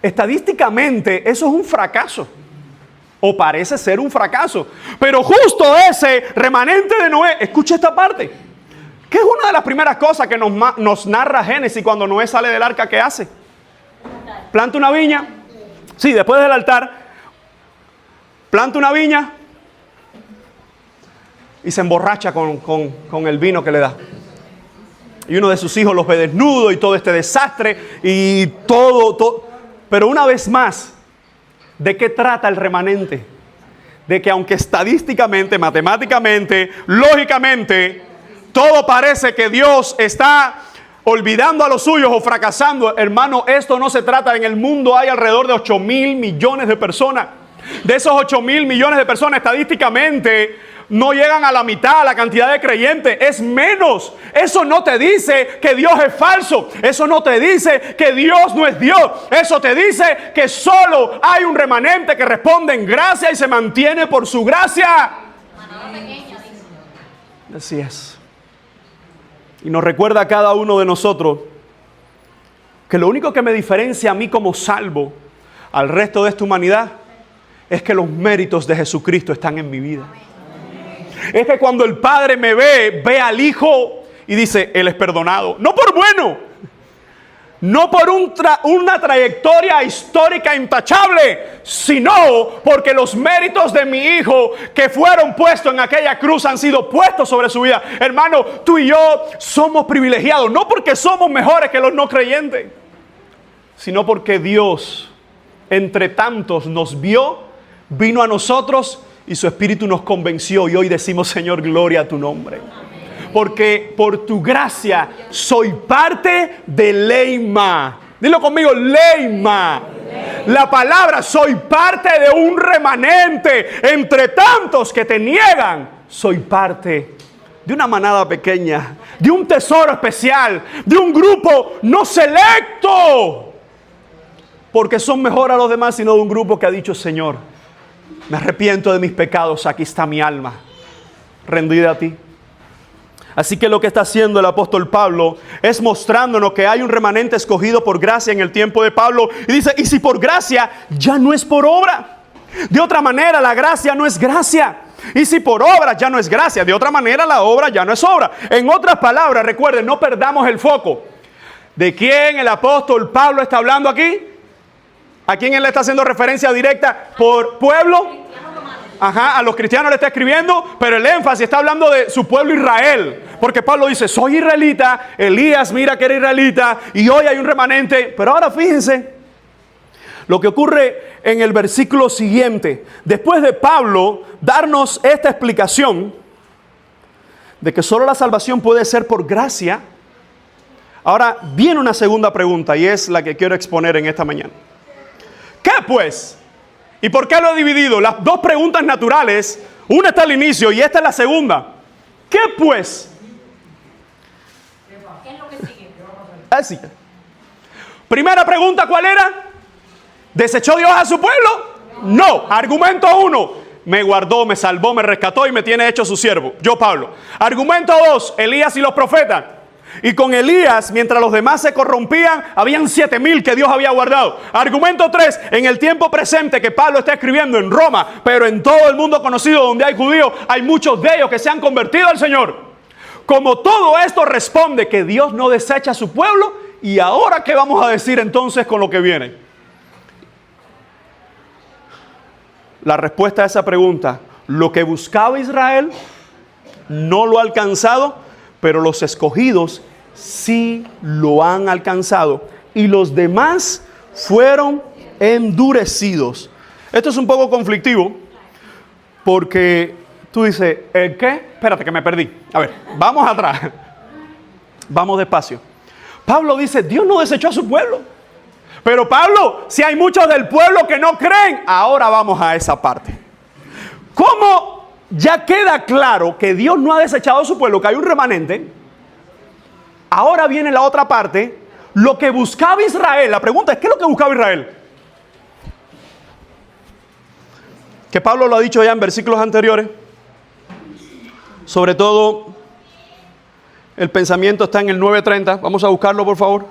Estadísticamente, eso es un fracaso. O parece ser un fracaso. Pero justo ese remanente de Noé, escucha esta parte, que es una de las primeras cosas que nos narra Génesis cuando Noé sale del arca. ¿Qué hace? Planta una viña. Sí, después del altar, planta una viña y se emborracha con el vino que le da. Y uno de sus hijos los ve desnudos y todo este desastre y todo. Pero una vez más, ¿de qué trata el remanente? De que aunque estadísticamente, matemáticamente, lógicamente, todo parece que Dios está olvidando a los suyos o fracasando. Hermano, esto no se trata. En el mundo hay alrededor de 8,000 millones de personas. De esos 8,000 millones de personas, estadísticamente, no llegan a la mitad la cantidad de creyentes, es menos. Eso no te dice que Dios es falso. Eso no te dice que Dios no es Dios. Eso te dice que solo hay un remanente que responde en gracia y se mantiene por su gracia. Así es. Y nos recuerda a cada uno de nosotros que lo único que me diferencia a mí como salvo al resto de esta humanidad es que los méritos de Jesucristo están en mi vida. Es que cuando el Padre me ve al Hijo y dice, Él es perdonado. No por bueno, no por una trayectoria histórica intachable, sino porque los méritos de mi hijo que fueron puestos en aquella cruz han sido puestos sobre su vida. Hermano, tú y yo somos privilegiados, no porque somos mejores que los no creyentes, sino porque Dios, entre tantos, nos vio, vino a nosotros y su Espíritu nos convenció. Y hoy decimos, Señor, gloria a tu nombre. Porque por tu gracia soy parte de Leima. Dilo conmigo, Leima. La palabra soy parte de un remanente. Entre tantos que te niegan, soy parte de una manada pequeña, de un tesoro especial, de un grupo no selecto. Porque son mejor a los demás, sino de un grupo que ha dicho, Señor, me arrepiento de mis pecados, aquí está mi alma, rendida a ti. Así que lo que está haciendo el apóstol Pablo es mostrándonos que hay un remanente escogido por gracia en el tiempo de Pablo. Y dice, y si por gracia, ya no es por obra. De otra manera, la gracia no es gracia. Y si por obra, ya no es gracia. De otra manera, la obra ya no es obra. En otras palabras, recuerden, no perdamos el foco. ¿De quién el apóstol Pablo está hablando aquí? ¿A quién él le está haciendo referencia directa? ¿Por pueblo? Ajá, a los cristianos le está escribiendo, pero el énfasis está hablando de su pueblo Israel. Porque Pablo dice, soy israelita, Elías mira que era israelita, y hoy hay un remanente. Pero ahora fíjense lo que ocurre en el versículo siguiente. Después de Pablo darnos esta explicación de que solo la salvación puede ser por gracia, ahora viene una segunda pregunta, y es la que quiero exponer en esta mañana. ¿Qué pues? ¿Y por qué lo he dividido? Las dos preguntas naturales, una está al inicio y esta es la segunda. ¿Qué pues? ¿Qué es lo que sigue? Así. Primera pregunta, ¿cuál era? ¿Desechó Dios a su pueblo? No. Argumento 1. Me guardó, me salvó, me rescató y me tiene hecho su siervo. Yo, Pablo. Argumento 2. Elías y los profetas. Y con Elías, mientras los demás se corrompían, habían 7,000 que Dios había guardado. Argumento 3, en el tiempo presente que Pablo está escribiendo en Roma, pero en todo el mundo conocido donde hay judíos, hay muchos de ellos que se han convertido al Señor. Como todo esto responde que Dios no desecha a su pueblo, y ahora ¿qué vamos a decir entonces con lo que viene? La respuesta a esa pregunta, lo que buscaba Israel no lo ha alcanzado, pero los escogidos sí lo han alcanzado. Y los demás fueron endurecidos. Esto es un poco conflictivo. Porque tú dices, ¿el qué? Espérate que me perdí. A ver, vamos atrás. Vamos despacio. Pablo dice, Dios no desechó a su pueblo. Pero Pablo, si hay muchos del pueblo que no creen, ahora vamos a esa parte. ¿Cómo? Ya queda claro que Dios no ha desechado a su pueblo, que hay un remanente. Ahora viene la otra parte. Lo que buscaba Israel. La pregunta es, ¿qué es lo que buscaba Israel? Que Pablo lo ha dicho ya en versículos anteriores. Sobre todo, el pensamiento está en el 9:30. Vamos a buscarlo, por favor.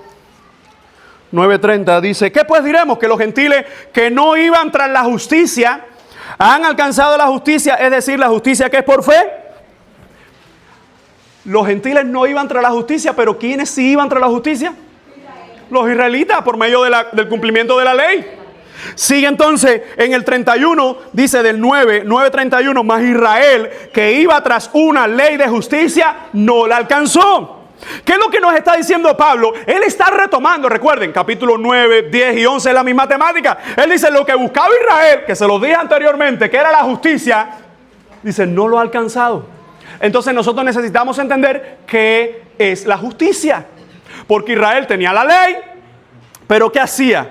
9:30 dice, ¿qué pues diremos? Que los gentiles que no iban tras la justicia han alcanzado la justicia, es decir, la justicia que es por fe. Los gentiles no iban tras la justicia, pero ¿quiénes sí iban tras la justicia? Los israelitas, por medio del cumplimiento de la ley. Sigue entonces en el 31, dice del 9:31, más Israel, que iba tras una ley de justicia, no la alcanzó. ¿Qué es lo que nos está diciendo Pablo? Él está retomando, recuerden, capítulo 9, 10 y 11 es la misma temática. Él dice, lo que buscaba Israel, que se lo dije anteriormente, que era la justicia, dice, no lo ha alcanzado. Entonces nosotros necesitamos entender qué es la justicia. Porque Israel tenía la ley, pero ¿qué hacía?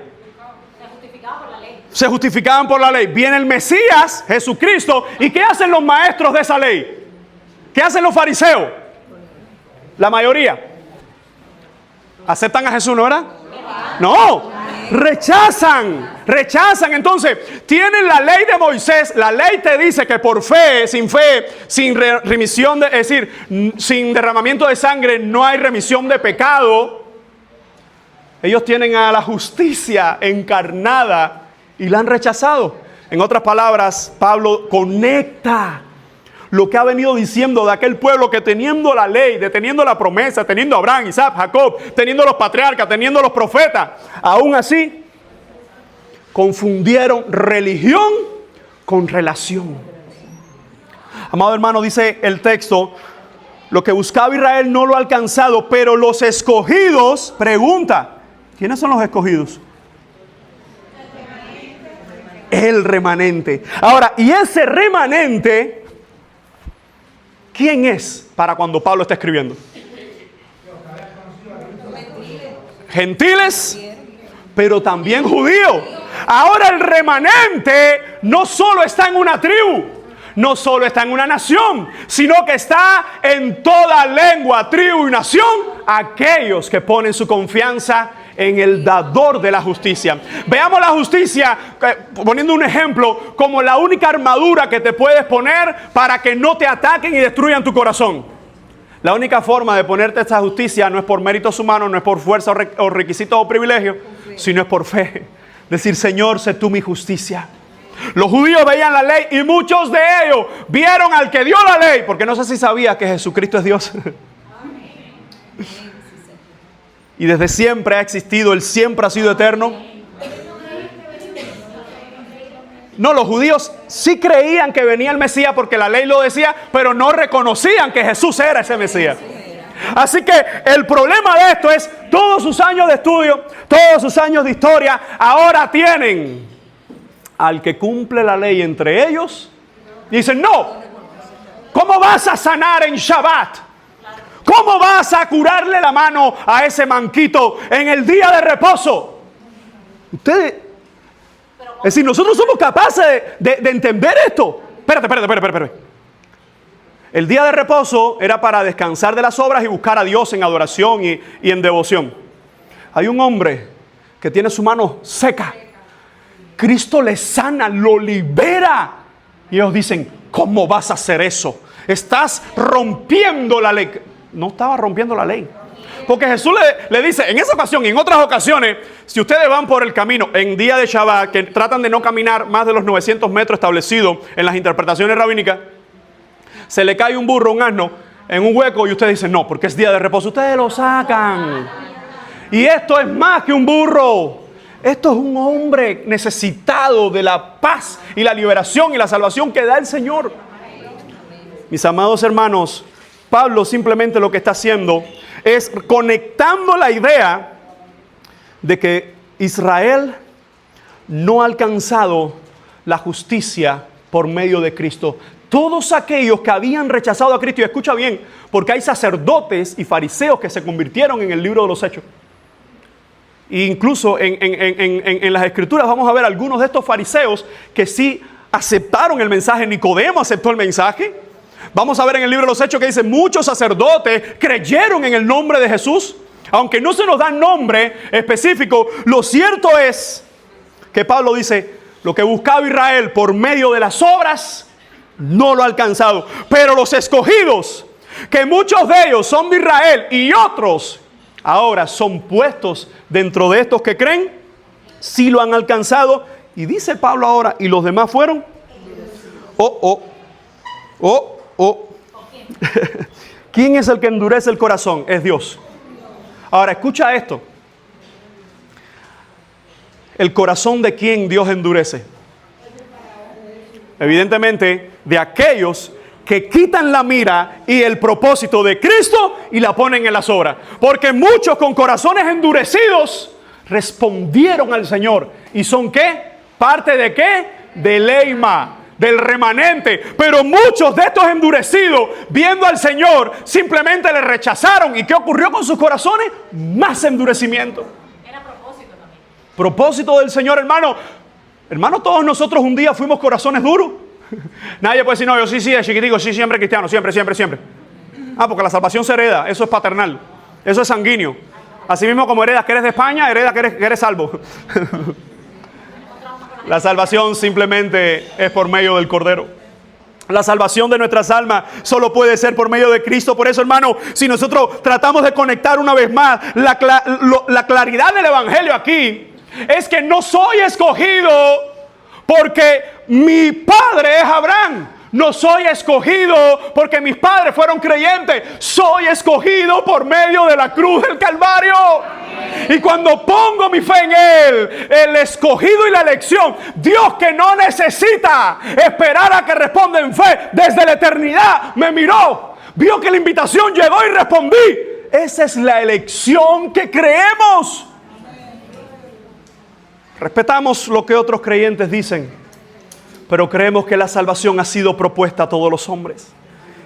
Se justificaba por la ley. Se justificaban por la ley. Viene el Mesías, Jesucristo, ¿y qué hacen los maestros de esa ley? ¿Qué hacen los fariseos? La mayoría aceptan a Jesús, ¿no era? No, rechazan. Entonces, tienen la ley de Moisés. La ley te dice que por fe, sin remisión, es decir, sin derramamiento de sangre, no hay remisión de pecado. Ellos tienen a la justicia encarnada y la han rechazado. En otras palabras, Pablo conecta lo que ha venido diciendo de aquel pueblo que teniendo la ley, teniendo la promesa, teniendo a Abraham, Isaac, Jacob, teniendo los patriarcas, teniendo los profetas, aún así confundieron religión con relación. Amado hermano, dice el texto, lo que buscaba Israel no lo ha alcanzado, pero los escogidos, pregunta, ¿quiénes son los escogidos? El remanente. Ahora, y ese remanente, ¿quién es para cuando Pablo está escribiendo? Gentiles, pero también judíos. Ahora el remanente no solo está en una tribu, no solo está en una nación, sino que está en toda lengua, tribu y nación, aquellos que ponen su confianza en el dador de la justicia. Veamos la justicia, poniendo un ejemplo, como la única armadura que te puedes poner para que no te ataquen y destruyan tu corazón. La única forma de ponerte esta justicia no es por méritos humanos, no es por fuerza o requisitos o privilegios, sino es por fe. Decir, Señor, sé tú mi justicia. Los judíos veían la ley y muchos de ellos vieron al que dio la ley, porque no sé si sabía que Jesucristo es Dios. Y desde siempre ha existido, Él siempre ha sido eterno. No, los judíos sí creían que venía el Mesías porque la ley lo decía, pero no reconocían que Jesús era ese Mesías. Así que el problema de esto es todos sus años de estudio, todos sus años de historia, ahora tienen al que cumple la ley entre ellos. Dicen, no, ¿cómo vas a sanar en Shabbat? ¿Cómo vas a curarle la mano a ese manquito en el día de reposo? Ustedes, es decir, nosotros somos capaces de entender esto. Espérate. El día de reposo era para descansar de las obras y buscar a Dios en adoración y en devoción. Hay un hombre que tiene su mano seca. Cristo le sana, lo libera. Y ellos dicen, ¿cómo vas a hacer eso? Estás rompiendo la ley. No estaba rompiendo la ley. Porque Jesús le dice, en esa ocasión y en otras ocasiones, si ustedes van por el camino en día de Shabbat, que tratan de no caminar más de los 900 metros establecidos en las interpretaciones rabínicas, se le cae un burro, un asno, en un hueco y ustedes dicen, no, porque es día de reposo. Ustedes lo sacan. Y esto es más que un burro. Esto es un hombre necesitado de la paz y la liberación y la salvación que da el Señor. Mis amados hermanos, Pablo simplemente lo que está haciendo es conectando la idea de que Israel no ha alcanzado la justicia por medio de Cristo. Todos aquellos que habían rechazado a Cristo, y escucha bien, porque hay sacerdotes y fariseos que se convirtieron en el libro de los Hechos. E incluso en las Escrituras vamos a ver algunos de estos fariseos que sí aceptaron el mensaje. Nicodemo aceptó el mensaje. Vamos a ver en el libro de los Hechos que dice, muchos sacerdotes creyeron en el nombre de Jesús. Aunque no se nos da nombre específico, lo cierto es que Pablo dice, lo que buscaba Israel por medio de las obras, no lo ha alcanzado. Pero los escogidos, que muchos de ellos son de Israel y otros ahora son puestos dentro de estos que creen, sí lo han alcanzado. Y dice Pablo ahora, ¿y los demás fueron? ¿Quién es el que endurece el corazón? Es Dios. Ahora escucha esto. ¿El corazón de quién Dios endurece? Evidentemente de aquellos que quitan la mira y el propósito de Cristo y la ponen en las obras. Porque muchos con corazones endurecidos respondieron al Señor. ¿Y son qué? ¿Parte de qué? De leima, del remanente. Pero muchos de estos endurecidos, viendo al Señor, simplemente le rechazaron. ¿Y qué ocurrió con sus corazones? Más endurecimiento. Era propósito también. Propósito del Señor, hermano. Hermano, todos nosotros un día fuimos corazones duros. Nadie puede decir, no, yo sí, de chiquitico, sí, siempre cristiano, siempre. Porque la salvación se hereda, eso es paternal, eso es sanguíneo. Así mismo como heredas que eres de España, heredas que eres salvo. La salvación simplemente es por medio del Cordero. La salvación de nuestras almas solo puede ser por medio de Cristo. Por eso, hermano, si nosotros tratamos de conectar una vez más la claridad del Evangelio aquí, es que no soy escogido porque mi padre es Abraham. No soy escogido porque mis padres fueron creyentes. Soy escogido por medio de la cruz del Calvario. Y cuando pongo mi fe en Él, el escogido y la elección, Dios que no necesita esperar a que responda en fe, desde la eternidad me miró, vio que la invitación llegó y respondí. Esa es la elección que creemos. Respetamos lo que otros creyentes dicen, pero creemos que la salvación ha sido propuesta a todos los hombres.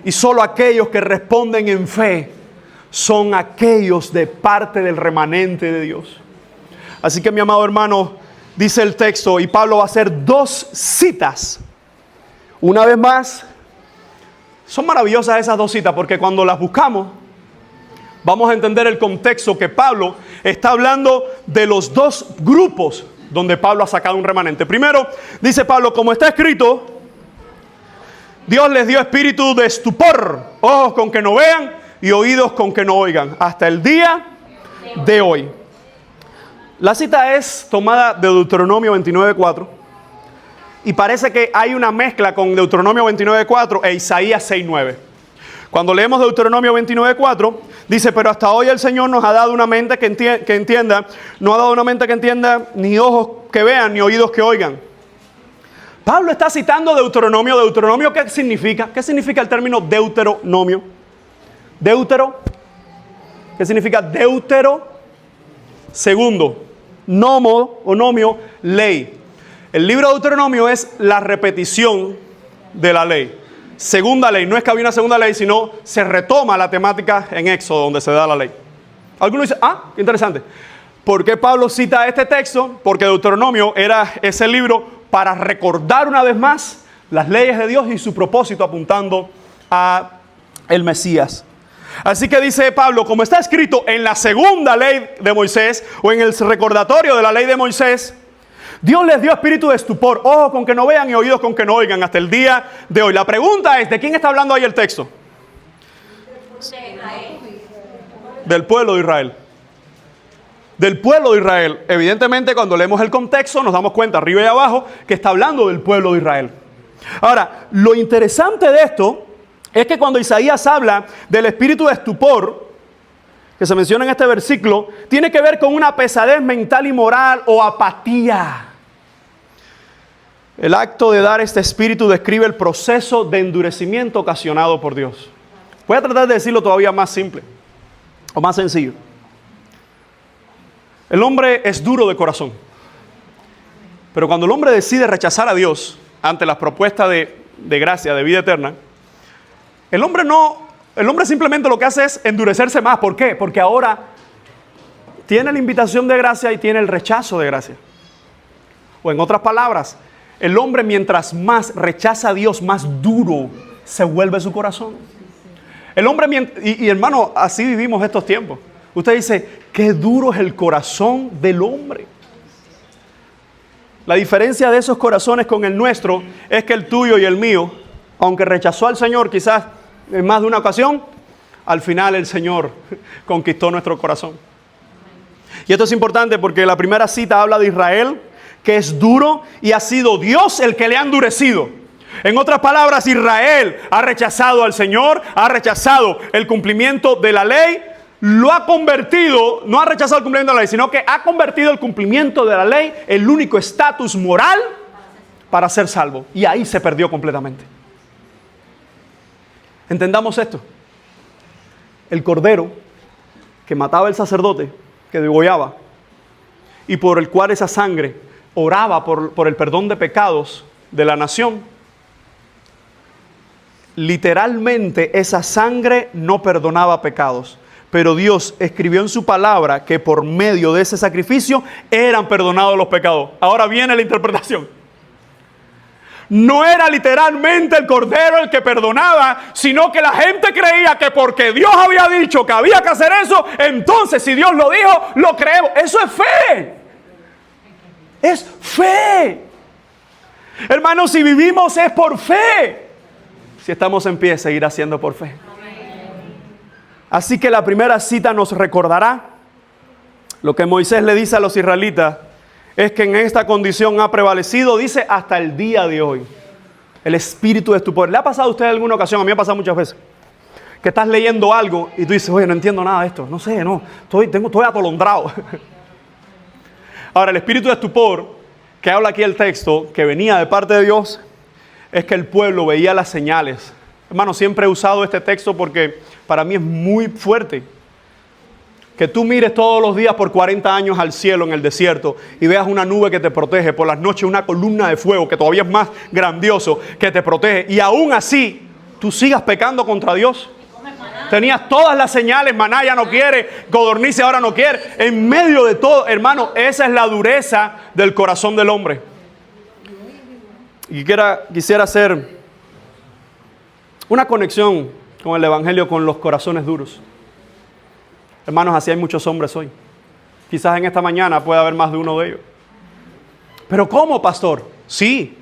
Y solo aquellos que responden en fe son aquellos de parte del remanente de Dios. Así que, mi amado hermano, dice el texto, y Pablo va a hacer 2 citas. Una vez más, son maravillosas esas 2 citas, porque cuando las buscamos, vamos a entender el contexto que Pablo está hablando de los 2 grupos donde Pablo ha sacado un remanente. Primero, dice Pablo, como está escrito, Dios les dio espíritu de estupor, ojos con que no vean y oídos con que no oigan, hasta el día de hoy. La cita es tomada de Deuteronomio 29:4 y parece que hay una mezcla con Deuteronomio 29:4 e Isaías 6:9. Cuando leemos Deuteronomio 29:4, dice, pero hasta hoy el Señor nos ha dado una mente que entienda, no ha dado una mente que entienda, ni ojos que vean, ni oídos que oigan. Pablo está citando Deuteronomio. ¿Deuteronomio qué significa? ¿Qué significa el término Deuteronomio? Deutero. ¿Qué significa Deutero? Segundo, nomo o nomio, ley. El libro de Deuteronomio es la repetición de la ley. Segunda ley, no es que había una segunda ley, sino se retoma la temática en Éxodo, donde se da la ley. Algunos dicen, qué interesante. ¿Por qué Pablo cita este texto? Porque Deuteronomio era ese libro para recordar una vez más las leyes de Dios y su propósito apuntando a el Mesías. Así que dice Pablo, como está escrito en la segunda ley de Moisés, o en el recordatorio de la ley de Moisés, Dios les dio espíritu de estupor, ojos con que no vean y oídos con que no oigan, hasta el día de hoy. La pregunta es, ¿de quién está hablando ahí el texto? Del pueblo de Israel. Del pueblo de Israel. Evidentemente, cuando leemos el contexto, nos damos cuenta, arriba y abajo, que está hablando del pueblo de Israel. Ahora, lo interesante de esto es que cuando Isaías habla del espíritu de estupor, que se menciona en este versículo, tiene que ver con una pesadez mental y moral o apatía. El acto de dar este espíritu describe el proceso de endurecimiento ocasionado por Dios. Voy a tratar de decirlo todavía más simple o más sencillo. El hombre es duro de corazón, pero cuando el hombre decide rechazar a Dios ante las propuestas de gracia, de vida eterna, el hombre simplemente lo que hace es endurecerse más. ¿Por qué? Porque ahora tiene la invitación de gracia y tiene el rechazo de gracia. O en otras palabras, el hombre mientras más rechaza a Dios, más duro se vuelve su corazón. El hombre, y hermano, así vivimos estos tiempos. Usted dice, qué duro es el corazón del hombre. La diferencia de esos corazones con el nuestro es que el tuyo y el mío, aunque rechazó al Señor quizás en más de una ocasión, al final el Señor conquistó nuestro corazón. Y esto es importante porque la primera cita habla de Israel, que es duro y ha sido Dios el que le ha endurecido. En otras palabras, Israel ha rechazado al Señor, ha rechazado el cumplimiento de la ley, lo ha convertido, no ha rechazado el cumplimiento de la ley, sino que ha convertido el cumplimiento de la ley en el único estatus moral para ser salvo. Y ahí se perdió completamente. Entendamos esto. El cordero que mataba el sacerdote, que degollaba, y por el cual esa sangre oraba por el perdón de pecados de la nación, literalmente esa sangre no perdonaba pecados, pero Dios escribió en su palabra que por medio de ese sacrificio eran perdonados los pecados. Ahora viene la interpretación. No era literalmente el cordero el que perdonaba, sino que la gente creía que porque Dios había dicho que había que hacer eso, entonces si Dios lo dijo, lo creemos. Eso es fe. Es fe. Hermanos, si vivimos es por fe. Si estamos en pie, seguirá siendo por fe. Así que la primera cita nos recordará lo que Moisés le dice a los israelitas, es que en esta condición ha prevalecido, dice, hasta el día de hoy. El espíritu de estupor. ¿Le ha pasado a usted alguna ocasión? A mí me ha pasado muchas veces. Que estás leyendo algo y tú dices, oye, no entiendo nada de esto. No sé, no. Estoy atolondrado. Ahora, el espíritu de estupor, que habla aquí el texto, que venía de parte de Dios, es que el pueblo veía las señales. Hermano, siempre he usado este texto porque para mí es muy fuerte. Que tú mires todos los días por 40 años al cielo en el desierto y veas una nube que te protege, por las noches una columna de fuego que todavía es más grandioso que te protege, y aún así tú sigas pecando contra Dios. Tenías todas las señales, maná ya no quiere, codorniz ahora no quiere. En medio de todo, hermano, esa es la dureza del corazón del hombre. Y quisiera hacer una conexión con el evangelio, con los corazones duros. Hermanos, así hay muchos hombres hoy. Quizás en esta mañana pueda haber más de uno de ellos. ¿Pero cómo, pastor? Sí.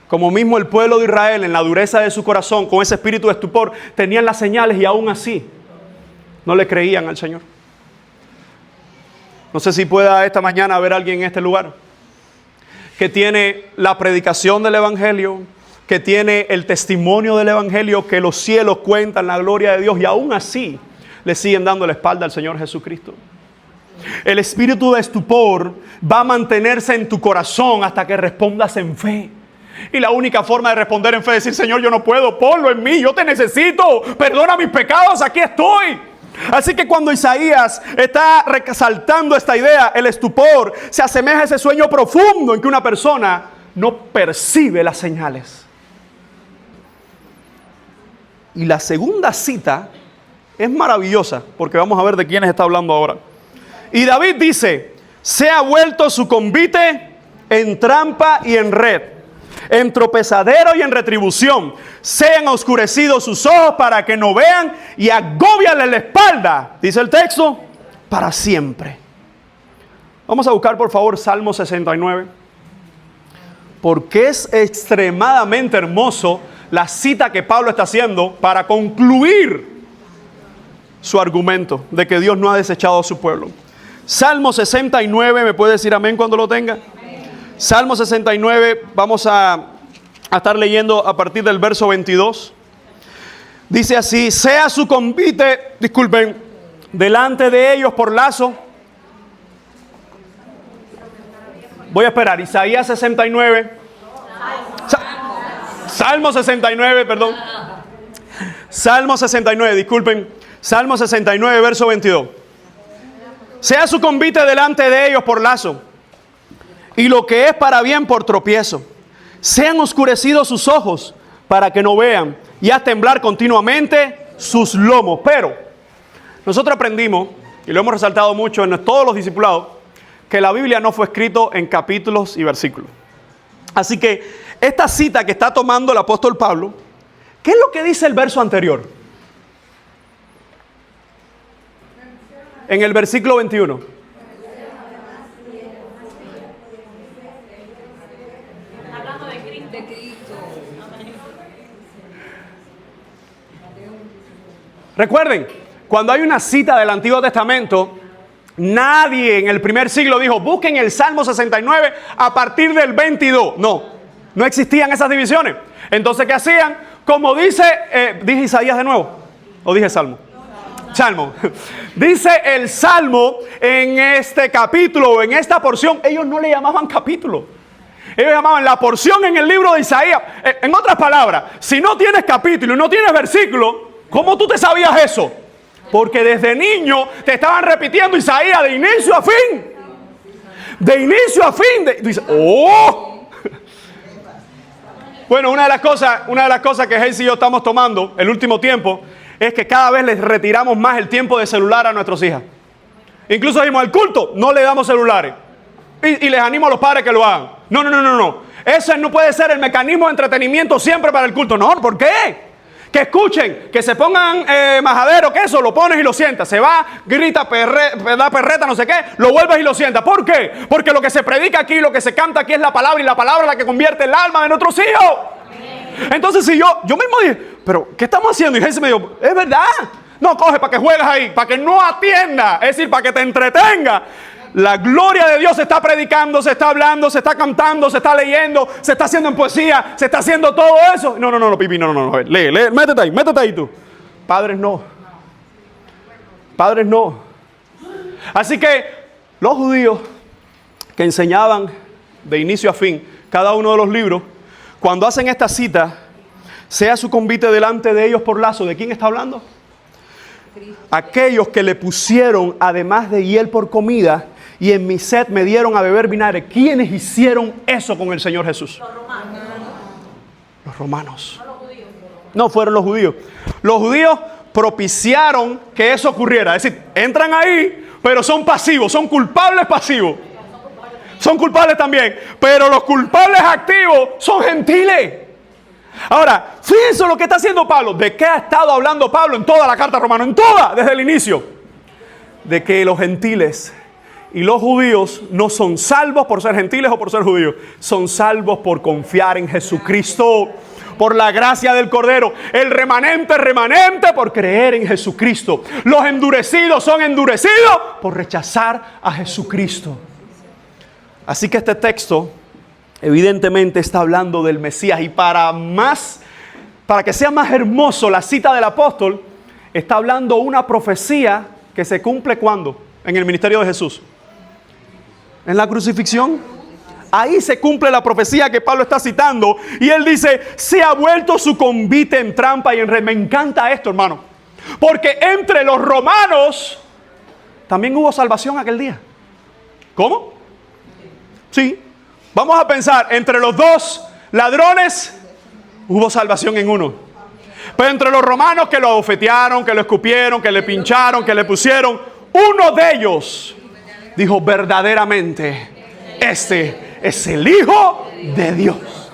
Como mismo el pueblo de Israel, en la dureza de su corazón, con ese espíritu de estupor, tenían las señales y aún así no le creían al Señor. No sé si pueda esta mañana haber alguien en este lugar que tiene la predicación del evangelio, que tiene el testimonio del evangelio, que los cielos cuentan la gloria de Dios y aún así le siguen dando la espalda al Señor Jesucristo. El espíritu de estupor va a mantenerse en tu corazón hasta que respondas en fe. Y la única forma de responder en fe es decir, Señor, yo no puedo, ponlo en mí, yo te necesito, perdona mis pecados, aquí estoy. Así que cuando Isaías está resaltando esta idea, el estupor se asemeja a ese sueño profundo en que una persona no percibe las señales. Y la segunda cita es maravillosa, porque vamos a ver de quiénes está hablando ahora. Y David dice, se ha vuelto su convite en trampa y en red, en tropezadero y en retribución. Sean oscurecidos sus ojos para que no vean y agóbiale la espalda, dice el texto, para siempre. Vamos a buscar por favor Salmo 69, porque es extremadamente hermoso la cita que Pablo está haciendo para concluir su argumento de que Dios no ha desechado a su pueblo. Salmo 69, ¿me puede decir amén cuando lo tenga? Salmo 69, vamos a estar leyendo a partir del verso 22. Dice así, sea su convite, delante de ellos por lazo. Voy a esperar, Isaías 69. Salmo 69, perdón. Salmo 69, Salmo 69, verso 22. Sea su convite delante de ellos por lazo, y lo que es para bien por tropiezo. Sean oscurecidos sus ojos para que no vean, y haz temblar continuamente sus lomos. Pero nosotros aprendimos, y lo hemos resaltado mucho en todos los discipulados, que la Biblia no fue escrito en capítulos y versículos. Así que esta cita que está tomando el apóstol Pablo, ¿qué es lo que dice el verso anterior? En el versículo 21. Hablando de Cristo. Recuerden, cuando hay una cita del Antiguo Testamento, nadie en el primer siglo dijo, busquen el Salmo 69 a partir del 22. No existían esas divisiones. Entonces, ¿qué hacían? Como dije Isaías de nuevo, o dije Salmo. Salmo. Dice el Salmo en este capítulo, o en esta porción, ellos no le llamaban capítulo. Ellos llamaban la porción en el libro de Isaías. En otras palabras, si no tienes capítulo y no tienes versículo, ¿cómo tú te sabías eso? Porque desde niño te estaban repitiendo Isaías de inicio a fin. De inicio a fin. Tú dices, ¡oh! Bueno, una de las cosas que Hayes y yo estamos tomando el último tiempo es que cada vez les retiramos más el tiempo de celular a nuestros hijas. Incluso dijimos, al culto no le damos celulares. Y les animo a los padres que lo hagan. No. Ese no puede ser el mecanismo de entretenimiento siempre para el culto. No, ¿por qué? Que escuchen, que se pongan majadero, que eso, lo pones y lo sientas. Se va, grita, da perreta, no sé qué, lo vuelves y lo sientas. ¿Por qué? Porque lo que se predica aquí, lo que se canta aquí es la palabra, y la palabra es la que convierte el alma de nuestros hijos. Entonces, si yo mismo dije, ¿pero qué estamos haciendo? Y Jesús me dijo, es verdad. No, coge para que juegues ahí, para que no atienda, es decir, para que te entretenga. La gloria de Dios se está predicando, se está hablando, se está cantando, se está leyendo, se está haciendo en poesía, se está haciendo todo eso. No, Pipi, no. Lee, métete ahí tú. Padres no. Padres no. Así que los judíos que enseñaban de inicio a fin cada uno de los libros, cuando hacen esta cita, sea su convite delante de ellos por lazo. ¿De quién está hablando? Aquellos que le pusieron además de hiel por comida y en mi sed me dieron a beber vinagre. ¿Quiénes hicieron eso con el Señor Jesús? Los romanos. Los romanos. No los judíos. No fueron los judíos. Los judíos propiciaron que eso ocurriera. Es decir, entran ahí, pero son pasivos, son culpables pasivos. Son culpables también, pero los culpables activos son gentiles. Ahora, fíjense lo que está haciendo Pablo. ¿De qué ha estado hablando Pablo en toda la carta romana? En toda, desde el inicio. De que los gentiles y los judíos no son salvos por ser gentiles o por ser judíos. Son salvos por confiar en Jesucristo, por la gracia del Cordero. El remanente por creer en Jesucristo. Los endurecidos son endurecidos por rechazar a Jesucristo. Así que este texto evidentemente está hablando del Mesías, y para que sea más hermoso la cita del apóstol, está hablando una profecía que se cumple ¿cuándo? En el ministerio de Jesús. En la crucifixión. Ahí se cumple la profecía que Pablo está citando, y él dice, se ha vuelto su convite en trampa y en red. Me encanta esto, hermano, porque entre los romanos también hubo salvación aquel día. ¿Cómo? Sí. Vamos a pensar, entre los dos ladrones hubo salvación en uno. Pero entre los romanos que lo abofetearon, que lo escupieron, que le pincharon, que le pusieron, uno de ellos dijo verdaderamente, este es el Hijo de Dios.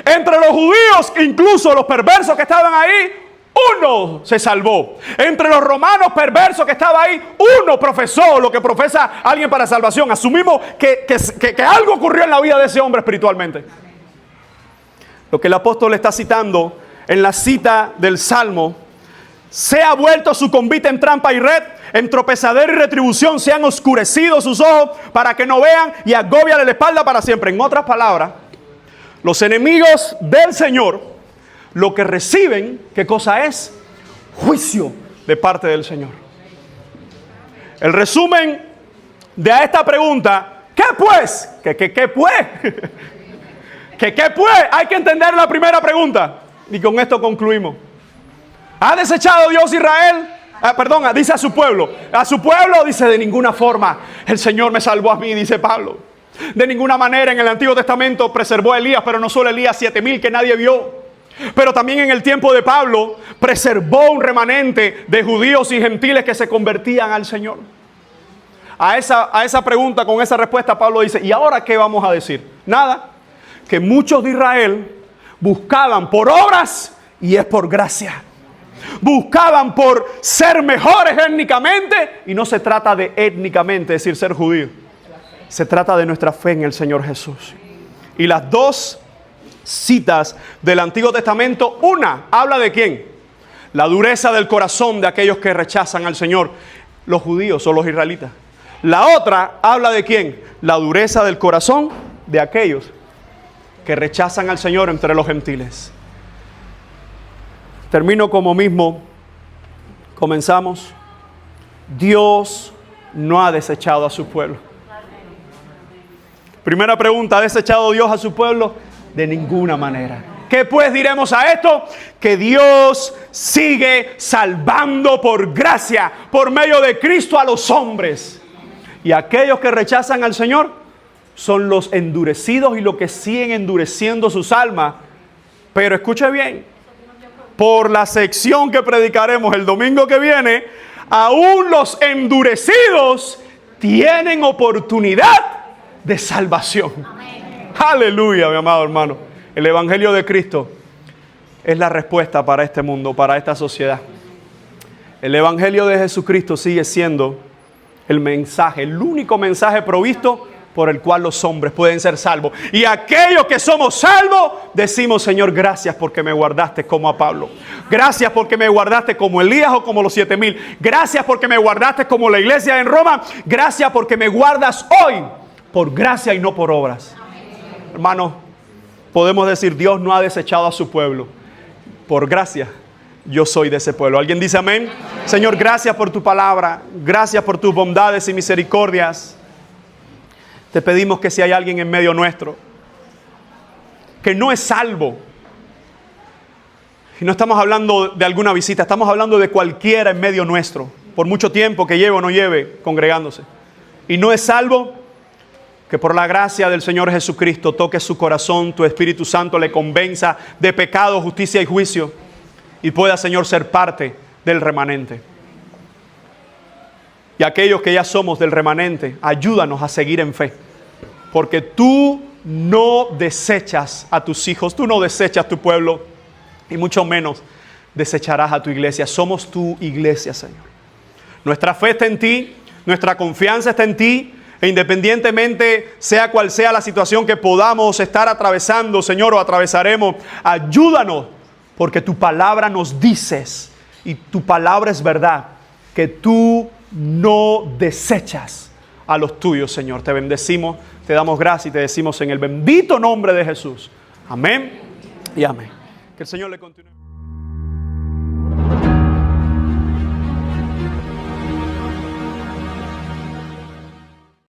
Entre los judíos, incluso los perversos que estaban ahí, uno se salvó. Entre los romanos perversos que estaban ahí, uno profesó lo que profesa alguien para salvación. Asumimos que algo ocurrió en la vida de ese hombre espiritualmente. Lo que el apóstol está citando en la cita del Salmo: se ha vuelto su convite en trampa y red, en tropezadero y retribución se han oscurecido sus ojos para que no vean, y agóbiale la espalda para siempre. En otras palabras, los enemigos del Señor lo que reciben, ¿qué cosa es? Juicio de parte del Señor. El resumen de esta pregunta, ¿qué pues? ¿Qué pues? ¿Qué pues? Hay que entender la primera pregunta. Y con esto concluimos. ¿Ha desechado Dios a Israel? Dice a su pueblo. A su pueblo dice, de ninguna forma. El Señor me salvó a mí, dice Pablo. De ninguna manera. En el Antiguo Testamento preservó a Elías, pero no solo Elías, 7,000 que nadie vio. Pero también en el tiempo de Pablo preservó un remanente de judíos y gentiles que se convertían al Señor. A esa pregunta, con esa respuesta, Pablo dice, ¿y ahora qué vamos a decir? Nada, que muchos de Israel buscaban por obras y es por gracia. Buscaban por ser mejores étnicamente, y no se trata de étnicamente, es decir, ser judío. Se trata de nuestra fe en el Señor Jesús. Y las dos citas del Antiguo Testamento, una habla de ¿quién? La dureza del corazón de aquellos que rechazan al Señor, los judíos o los israelitas. La otra habla de ¿quién? La dureza del corazón de aquellos que rechazan al Señor entre los gentiles. Termino como mismo comenzamos. Dios no ha desechado a su pueblo. Primera pregunta, ¿ha desechado Dios a su pueblo? De ninguna manera. ¿Qué pues diremos a esto? Que Dios sigue salvando por gracia, por medio de Cristo a los hombres. Y aquellos que rechazan al Señor son los endurecidos y los que siguen endureciendo sus almas. Pero escuche bien, por la sección que predicaremos el domingo que viene, aún los endurecidos tienen oportunidad de salvación. Aleluya, mi amado hermano. El Evangelio de Cristo es la respuesta para este mundo, para esta sociedad. El Evangelio de Jesucristo sigue siendo el mensaje, el único mensaje provisto por el cual los hombres pueden ser salvos. Y aquellos que somos salvos, decimos, Señor, gracias porque me guardaste como a Pablo. Gracias porque me guardaste como Elías o como los 7,000. Gracias porque me guardaste como la iglesia en Roma. Gracias porque me guardas hoy por gracia y no por obras. Hermano, podemos decir, Dios no ha desechado a su pueblo. Por gracia, yo soy de ese pueblo. ¿Alguien dice amén? Señor, gracias por tu palabra. Gracias por tus bondades y misericordias. Te pedimos que si hay alguien en medio nuestro que no es salvo, y no estamos hablando de alguna visita, estamos hablando de cualquiera en medio nuestro, por mucho tiempo que lleve o no lleve congregándose, y no es salvo, que por la gracia del Señor Jesucristo toque su corazón, tu Espíritu Santo le convenza de pecado, justicia y juicio, y pueda, Señor, ser parte del remanente. Y aquellos que ya somos del remanente, ayúdanos a seguir en fe. Porque tú no desechas a tus hijos, tú no desechas a tu pueblo, y mucho menos desecharás a tu iglesia. Somos tu iglesia, Señor. Nuestra fe está en ti, nuestra confianza está en ti, e independientemente sea cual sea la situación que podamos estar atravesando, Señor, o atravesaremos, ayúdanos, porque tu palabra nos dices, y tu palabra es verdad, que tú no desechas a los tuyos, Señor. Te bendecimos, te damos gracias y te decimos en el bendito nombre de Jesús. Amén y amén. Que el Señor le continúe.